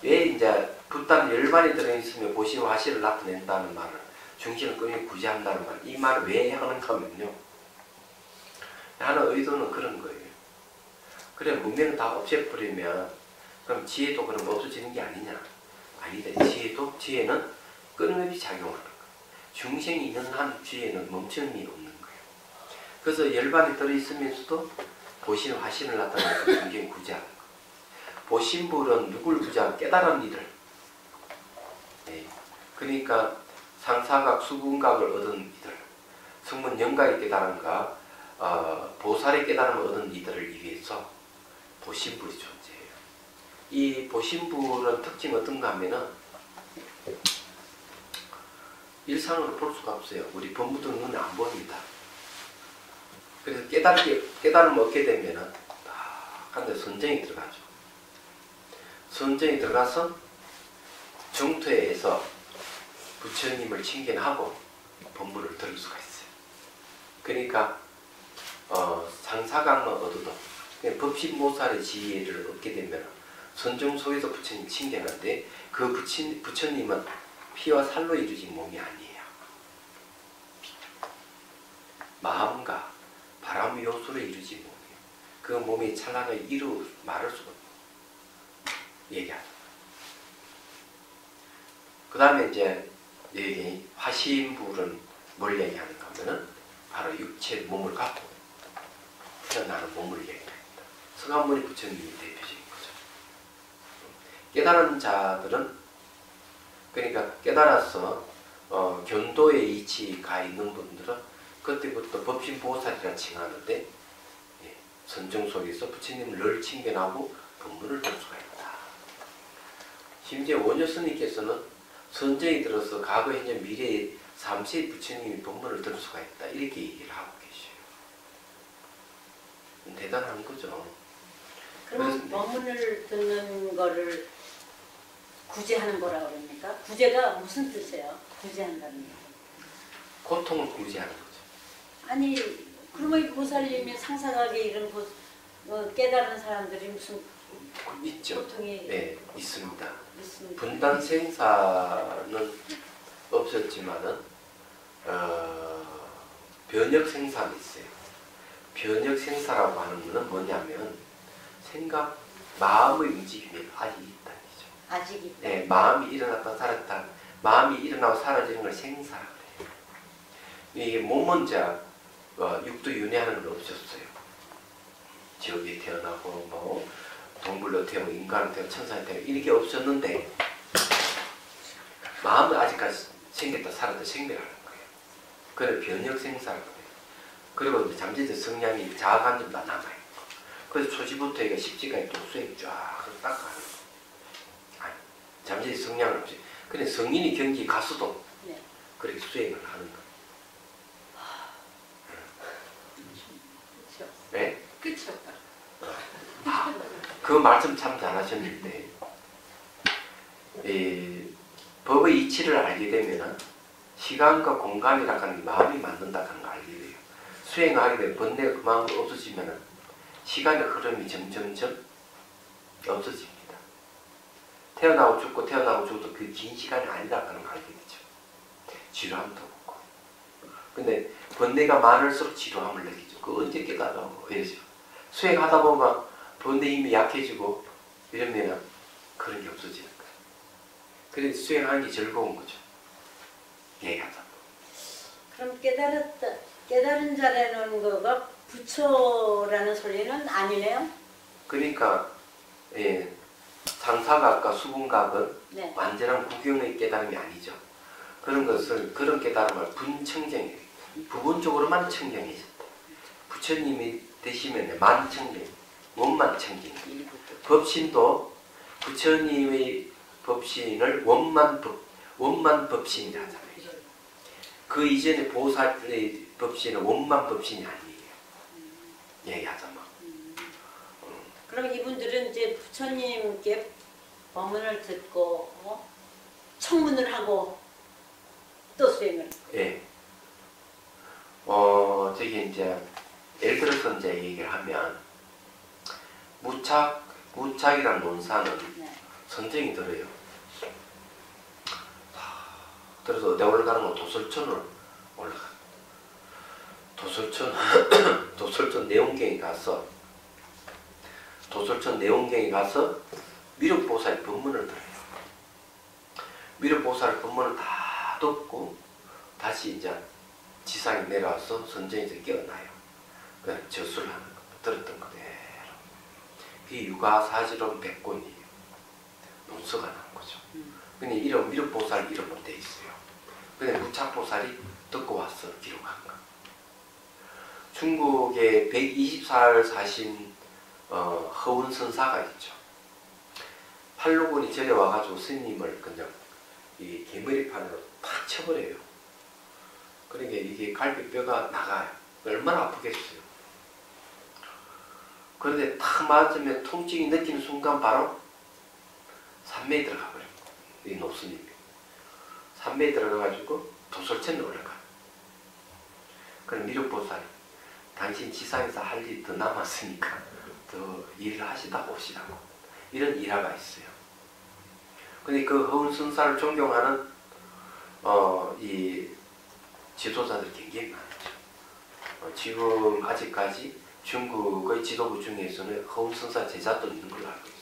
왜 이제 붓단 열반이 들어있으면 보시와 화실을 나타낸다는 말을 중심을 끊임없이 구제한다는 말, 이 말을 왜 하는가 하면요. 하는 의도는 그런 거예요. 그래 문명을 다 없애버리면 그럼 지혜도 그럼 없어지는 게 아니냐? 아니다. 지혜는 끊임없이 작용하는 거예요. 중생이 있는 한 지혜는 멈춤이 없는 거예요. 그래서 열반이 들어있으면서도 보신 화신을 나타내서 중생 구제하는 거예요. 보신불은 누굴 구제하고 깨달은 이들. 네. 그러니까 상사각, 수분각을 얻은 이들, 성문 영각의 깨달음과 보살의 깨달음을 얻은 이들을 위해서 보신불이 존재해요. 이 보신불은 특징이 어떤가 하면은 일상으로 볼 수가 없어요. 우리 범부들 눈에 안 보입니다. 그래서 깨달음을 얻게 되면은 딱 한데 선정이 들어가죠. 선정이 들어가서 정토에서 부처님을 칭견하고 법문을 들을 수가 있어요. 그러니까 상사각만 얻어도 법신모살의 지혜를 얻게 되면 선정 속에서 부처님 칭견하는데 그 부처님은 피와 살로 이루어진 몸이 아니에요. 마음과 바람 요소로 이루어진 몸이에요. 그 몸이 찰나를 말할 수가 없어요. 얘기하죠. 그 다음에 이제 여기 화신불은 뭘 얘기하는가 하면은 바로 육체 몸을 갖고 태어나는 몸을 얘기합니다. 서간문이 부처님이 대표적인 거죠. 깨달은 자들은 그러니까 깨달아서 견도의 이치가 있는 분들은 그때부터 법신보살이라 칭하는데 선정 속에서 부처님을 늘 칭견하고 법문을 들 수가 있다. 심지어 원효스님께서는 선정이 들어서 과거, 현재, 미래의 3세의 부처님이 법문을 들을 수가 있다. 이렇게 얘기를 하고 계셔요. 대단한 거죠. 그럼 법문을 듣는 거를 구제하는 거라 그럽니까? 구제가 무슨 뜻이에요? 구제한다는 게. 고통을 구제하는 거죠. 아니 그러면 이 보살님이 상상하게 이런 깨달은 사람들이 무슨 있죠. 고통이 네, 있습니다. 있습니까? 분단 생사는 없었지만은 변혁 생사는 있어요. 변혁 생사라고 하는 것은 뭐냐면 생각, 마음의 움직임이 아직 있다는 거죠. 아직 있다. 네, 마음이 일어났다 살았다, 마음이 일어나고 사라지는 걸 생사라고 해요. 이게 몸은 이제 육도 윤회하는 건 없었어요. 지옥에 태어나고 뭐 동물로 태어나고 인간으로 태어나고 천사에 태어나고 이렇게 없었는데 마음은 아직까지 생겼다 살았다 생멸하는 거예요. 그걸 변혁 생사라고 해요. 그리고 이제 잠재적 성향이 자아간좀 다 남아요. 그래서 초지부터 이게 십지까지 독수에 쫙 닦아가는 거예요. 아니, 잠재적 성향은 없이. 근데 성인이 경기 가수도 네. 그렇게 수행을 하는 거예요. 그렇죠. 네? 끝이 없다. 그 말씀 참 잘하셨는데 법의 이치를 알게 되면 시간과 공간이라고 하는 게 마음이 만든다는 걸 알게 돼요. 수행하게 되면 번뇌가 그만큼 없어지면 시간의 흐름이 점점점 없어집니다. 태어나고 죽고 태어나고 죽어도 그 긴 시간이 아니라는 걸 알게 되죠. 지루함도 없고. 근데 번뇌가 많을수록 지루함을 느끼죠. 그 언제 깨달아? 이러죠. 수행하다 보면 번뇌 힘이 약해지고 이러면 그런 게 없어지는 거예요. 그래서 수행하는 게 즐거운 거죠. 얘기하자. 그럼 깨달은 자라는 거가 부처라는 소리는 아니네요? 그러니까 상사각과 수분각은 네. 완전한 구경의 깨달음이 아니죠. 그런 깨달음을 분청정이에요. 부분적으로만 청정해졌다. 부처님이 되시면 만청정, 원만청정. 법신도 부처님의 법신을 원만법신이라 하잖아요. 그 이전에 보살의 법신은 원만법신이 아니에요. 얘기하자면. 그럼 이분들은 이제 부처님께 법문을 듣고 청문을 하고 또 수행을. 예. 저기 이제 예를 들어서 이제 얘기를 하면 무착이라는 논사는 네. 선정이 들어요. 그래서 어디 올라가는 건 도솔천으로 올라가. 도솔천 내용경에 가서 미륵보살의 법문을 들어요. 미륵보살의 법문을 다 듣고 다시 이제 지상에 내려와서 선정에서 깨어나요. 그냥 저수를 하는 거, 들었던 그대로. 그게 육아사지론 100권이에요. 논서가 나온 거죠. 근데 이름 미륵보살 이름으로 돼 있어요. 근데 무착보살이 듣고 와서 기록한 거. 중국에 124일 사신 허운선사가 있죠. 팔로군이 절에 와가지고 스님을 그냥 이 개머리판으로 팍 쳐버려요. 그러니까 이게 갈비뼈가 나가요. 얼마나 아프겠어요. 그런데 탁 맞으면 통증이 느끼는 순간 바로 산매에 들어가 버려요. 이 노스님이. 산매에 들어가가지고 도솔천에 올라가요. 그럼 미륵보살이 당신 지상에서 할 일이 더 남았으니까 더 일을 하시다 오시라고. 이런 일화가 있어요. 근데 그 허운선사를 존경하는 이 지도자들 굉장히 많죠. 지금 아직까지 중국의 지도부 중에서는 허운선사 제자도 있는 걸로 알고 있어요.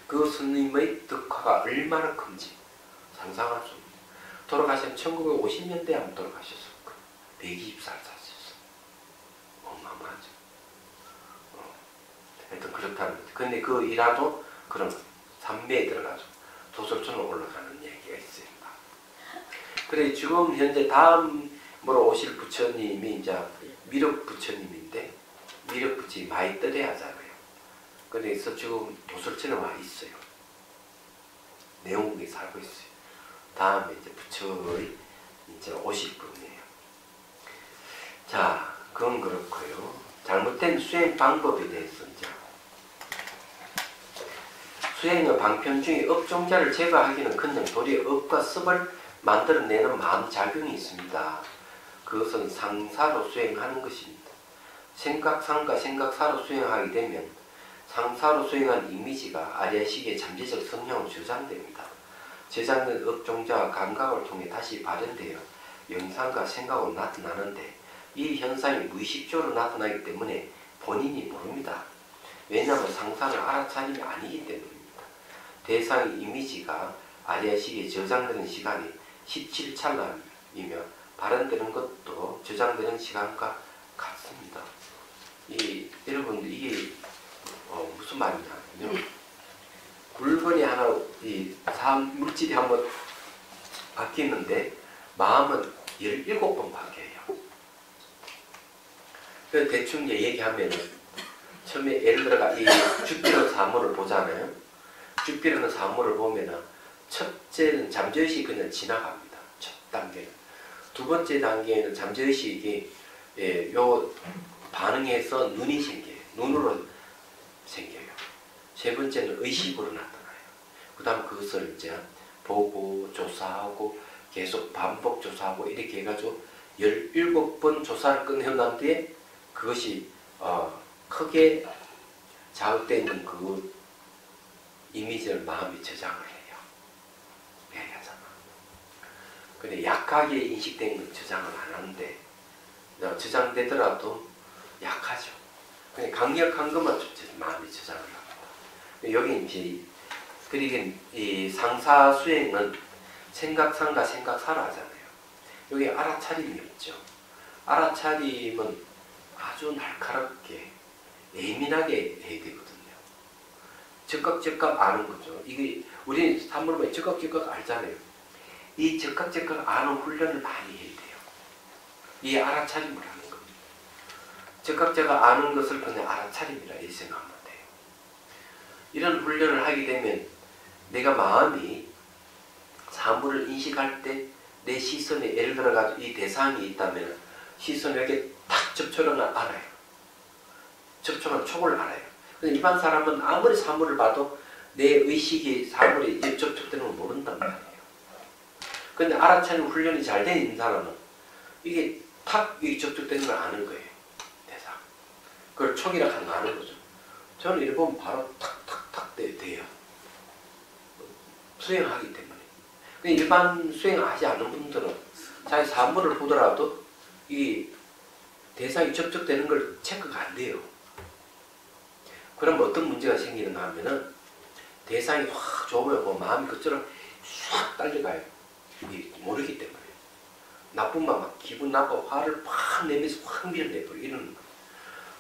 그 스님의 덕화가 얼마나 큰지 상상할 수 없어요. 돌아가시면 1950년대에 한번 돌아가셨을 거예요. 120살 사셨어요. 어마어마하죠. 하여튼 그렇다는 거죠. 근데 그 일화도 그런 산매에 들어가죠. 도솔천으로 올라가는 얘기가 있습니다. 그래 지금 현재 다음으로 오실 부처님이 이제 미륵 부처님인데 미륵 부처님이 많이 떨어야 하잖아요. 그래서 지금 도솔천에 와 있어요. 내용국에 살고 있어요. 다음에 이제 부처의 이제 오실 분이에요. 자, 그건 그렇고요. 잘못된 수행 방법에 대해서 이제 수행의 방편 중에 업종자를 제거하기는 그냥 도리어 업과 습을 만들어내는 마음작용이 있습니다. 그것은 상사로 수행하는 것입니다. 생각상과 생각사로 수행하게 되면 상사로 수행한 이미지가 아리아식의 잠재적 성향으로 저장됩니다. 저장된 업종자와 감각을 통해 다시 발현되어 영상과 생각으로 나타나는데 이 현상이 무의식적으로 나타나기 때문에 본인이 모릅니다. 왜냐하면 상사는 알아차림이 아니기 때문입니다. 대상의 이미지가 아리아식에 저장되는 시간이 17찰나이며 발현되는 것도 저장되는 시간과 같습니다. 여러분들 이게 무슨 말이냐면 물건이 하나 물질이 한번 바뀌는데 마음은 17번 바뀌어요. 그래서 대충 얘기하면 처음에 예를 들어가 이 주필의 사물을 보잖아요. 주필의 사물을 보면은 첫째는 잠재의식이 그냥 지나갑니다. 첫 단계는. 두 번째 단계에는 잠재의식이 요 반응해서 눈이 생겨요. 눈으로 생겨요. 세 번째는 의식으로 나타나요. 그 다음 그것을 이제 보고 조사하고 계속 반복 조사하고 이렇게 해가지고 17번 조사를 끝내고 난 뒤에 그것이 크게 자극되어 있는 그 이미지를 마음이 저장을 해요. 얘기하잖아. 근데 약하게 인식된 건 저장을 안 하는데 저장되더라도 약하죠. 그냥 강력한 것만 마음이 저장을 합니다. 여기 이제 그리고 이 상사 수행은 생각상과 생각사로 하잖아요. 여기 알아차림이 없죠. 알아차림은 아주 날카롭게 예민하게 해야 되거든요. 즉각 아는 거죠. 이게 우리 산물만 즉각 알잖아요. 이 즉각 아는 훈련을 많이 해야 돼요. 이 알아차림을 하는 겁니다. 즉각 아는 것을 그냥 알아차림이라 이 생각하면 돼요. 이런 훈련을 하게 되면 내가 마음이 사물을 인식할 때 내 시선에 예를 들어가지고 이 대상이 있다면 시선에게 탁 접촉을 알아요. 접촉한 촉을 알아요. 근데 일반 사람은 아무리 사물을 봐도 내 의식이 사물에 접촉되는 걸 모른단 말이에요. 근데 알아차리는 훈련이 잘 돼 있는 사람은 이게 탁 접촉되는 걸 아는 거예요. 대상. 그걸 촉이라 하는 거 아는 거죠. 저는 이렇게 보면 바로 탁 돼요. 수행하기 때문에. 일반 수행하지 않는 분들은 자기 사물을 보더라도 이 대상이 접촉되는 걸 체크가 안 돼요. 그럼 어떤 문제가 생기는가 하면은 대상이 확 좋으면 마음이 그처럼 싹 딸려가요. 모르기 때문에. 나쁜 마음, 기분 나빠 화를 확 내면서 확 밀어내버려 이러는 거예요.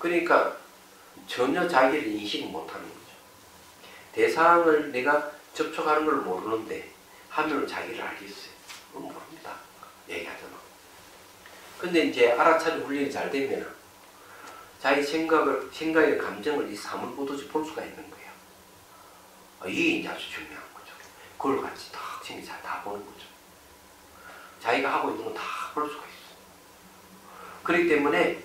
그러니까 전혀 자기를 인식을 못하는 거죠. 대상을 내가 접촉하는 걸 모르는데 하면 자기를 알겠어요. 모릅니다. 얘기하잖아. 근데 이제 알아차림 훈련이 잘 되면 자기 생각의 감정을 이 사물 보듯이 볼 수가 있는 거예요. 이게 이제 아주 중요한 거죠. 그걸 같이 딱 챙겨 다 보는 거죠. 자기가 하고 있는 건 다 볼 수가 있어. 그렇기 때문에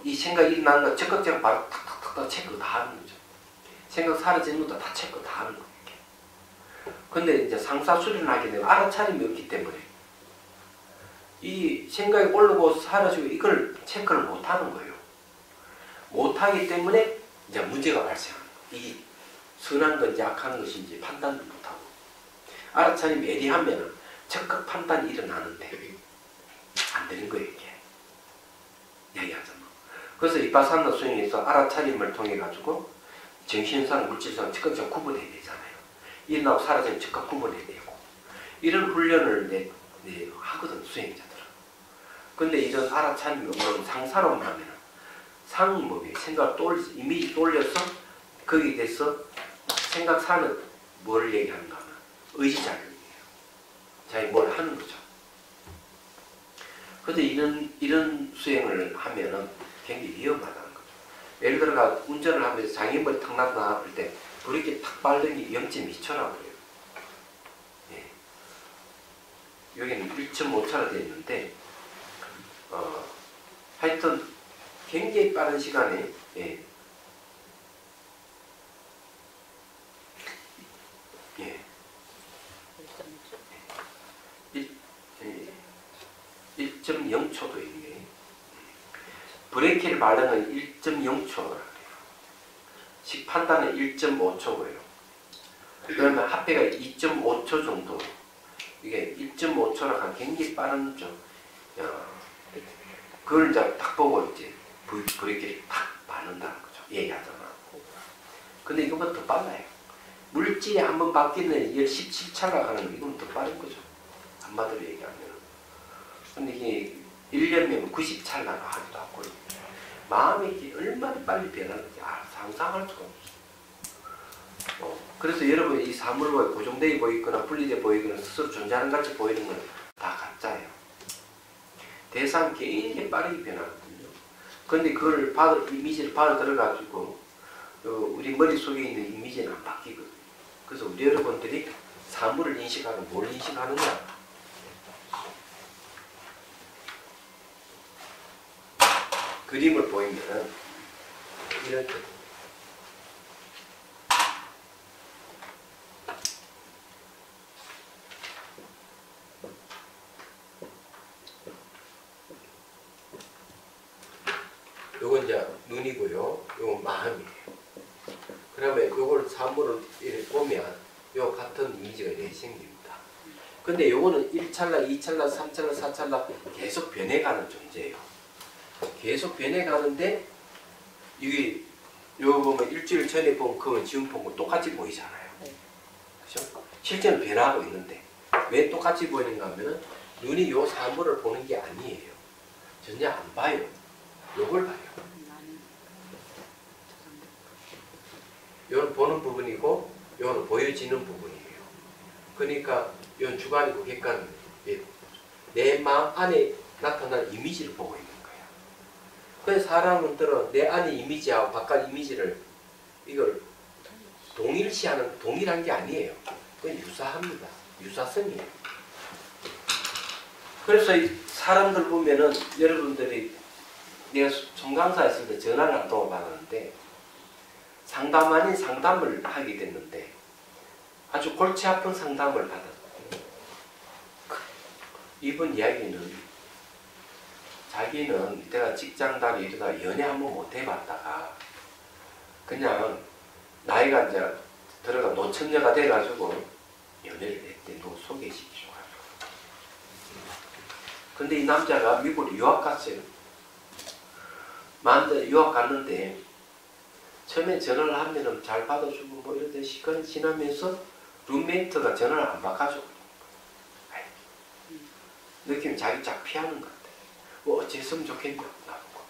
이 생각이 일어나는 거 즉각 바로 탁 체크 다 하는 거죠. 생각 사라지는 것도 다 체크 다 하는 거예요. 근데 이제 상사 수련을 하게 되면 알아차림이 없기 때문에 이 생각이 오르고 사라지고 이걸 체크를 못 하는 거예요. 못 하기 때문에 이제 문제가 발생하는 거예요. 이 선한 건지 악한 것인지 판단도 못 하고. 알아차림이 예리하면 적극 판단이 일어나는데 안 되는 거예요, 이게. 얘기하잖아. 그래서 이빠사나 수행에서 알아차림을 통해 가지고 정신상, 물질상 적극 구분해야 되잖아요. 일어나고 사라지면 즉각 구분해야 되고 이런 훈련을 하거든 수행자들은. 근데 이런 알아차림이 없는 상사로만 하면 상몸이 생각을 이미지 돌려서 거기에 대해서 생각사는 뭘 얘기하는가 하면 의지작용이에요. 자기 뭘 하는 거죠. 근데 이런 수행을 하면은 굉장히 위험하다는 거죠. 예를 들어가 운전을 하면서 장애물이 탁 나타날 때 브레이크 탁 밟는 게 0.2초라고 그래요. 예. 여기는 1.5초라 되어 있는데, 하여튼 굉장히 빠른 시간에, 발행은 1.0초라고 해요. 식 판단은 1.5초고요. 그러면 합계가 2.5초 정도. 이게 1.5초라고 하면 굉장히 빠른 점. 그걸 이제 딱 보고 이제 브레이크를 탁 밟는다는 거죠. 얘기하잖아. 근데 이거보다 더 빨라요. 물질이 한번 바뀌는 이게 17찰나 가는 거, 이건 더 빠른 거죠. 한마디로 얘기하면. 근데 이게 1년이면 90찰나가 하기도 하고, 마음이 이게 얼마나 빨리 변하는지 상상할 수가 없어요. 그래서 여러분 이 사물과 고정되어 보이거나 분리되어 보이거나 스스로 존재하는 같이 보이는 건 다 가짜예요. 대상 굉장히 빠르게 변하거든요. 근데 그걸 이미지를 받아들여가지고 우리 머릿속에 있는 이미지는 안 바뀌거든요. 그래서 우리 여러분들이 사물을 인식하는 뭘 인식하느냐? 그림을 보이면은 이렇게 요건 이제 눈이고요. 요건 마음이에요. 그러면 요걸 사물을 이렇게 보면 요 같은 이미지가 이렇게 생깁니다. 근데 요거는 1찰나, 2찰나, 3찰나, 4찰나 계속 변해가는 존재예요. 계속 변해가는데 이게 요거 보면 일주일 전에 본 그건 지금 본 거 똑같이 보이잖아요. 그렇죠? 실제는 변하고 있는데 왜 똑같이 보이는가 하면은 눈이 요 사물을 보는 게 아니에요. 전혀 안 봐요. 요걸 봐요. 요는 보는 부분이고 요는 보여지는 부분이에요. 그러니까 요는 주관이고 객관은 내 마음 안에 나타난 이미지를 보고 있는 거야. 그래서 사람은 내 안의 이미지하고 바깥 이미지를 이걸 동일시하는 동일한 게 아니에요. 그건 유사합니다. 유사성이에요. 그래서 이 사람들 보면은 여러분들이 내가 총강사 했을 때 전화를 한 통을 받았는데 상담 아닌 상담을 하게 됐는데 아주 골치 아픈 상담을 받았어요. 이분 이야기는 자기는 이때가 직장 다니 이러다가 연애 한번 못 해봤다가 그냥 나이가 이제 들어가 노처녀가 돼가지고 연애를 했대. 너 소개시켜줘. 근데 이 남자가 미국으로 유학 갔어요. 유학 갔는데 처음에 전화를 하면은 잘 받아주고 뭐 이런데 시간이 지나면서 룸메이트가 전화를 안 받아줘. 느낌이 자기 짝 피하는 것 같아. 뭐 어째서면 좋겠냐 나보고.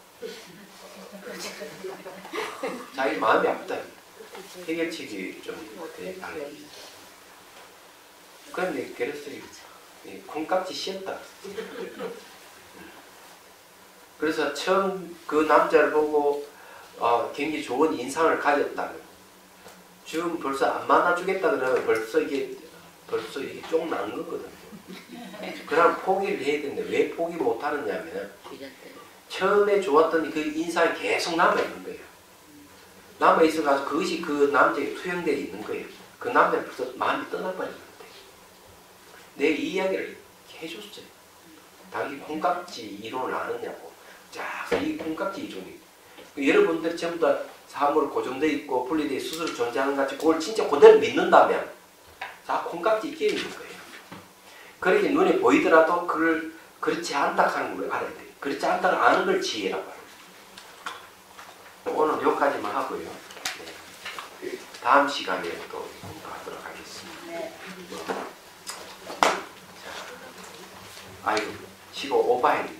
자기 마음이 아프다. 해결책이 좀 달라지. 그런데 그래서 콩깍지 씌었다. 그래서 처음 그 남자를 보고 굉장히 좋은 인상을 가졌다는. 지금 벌써 안 만나주겠다 그러면 벌써 이게 쪽 난 거거든요. 그럼 포기를 해야 되는데 왜 포기 못 하느냐면 처음에 좋았던 그 인상이 계속 남아있는 거예요. 남아있어가지고 그것이 그 남자에게 투영되어 있는 거예요. 그 남자는 벌써 마음이 떠나버렸는데 내 이야기를 해줬어요. 당신 콩깍지 이론을 아느냐고. 자, 이 콩깍지 이론이 여러분들 전부 다 사물 고정되어 있고 분리되어 스스로 존재하는 것 같이 그걸 진짜 그대로 믿는다면 자, 콩깍지 있게 있는 거예요. 그렇게 눈에 보이더라도 그걸 그렇지 않다 하는 걸 알아야 돼요. 그렇지 않다는 아는 걸 지혜라고 해요. 오늘 여기까지만 하고요. 네. 다음 시간에 또 공부하도록 하겠습니다. 네. 아이고, 15 오버했네.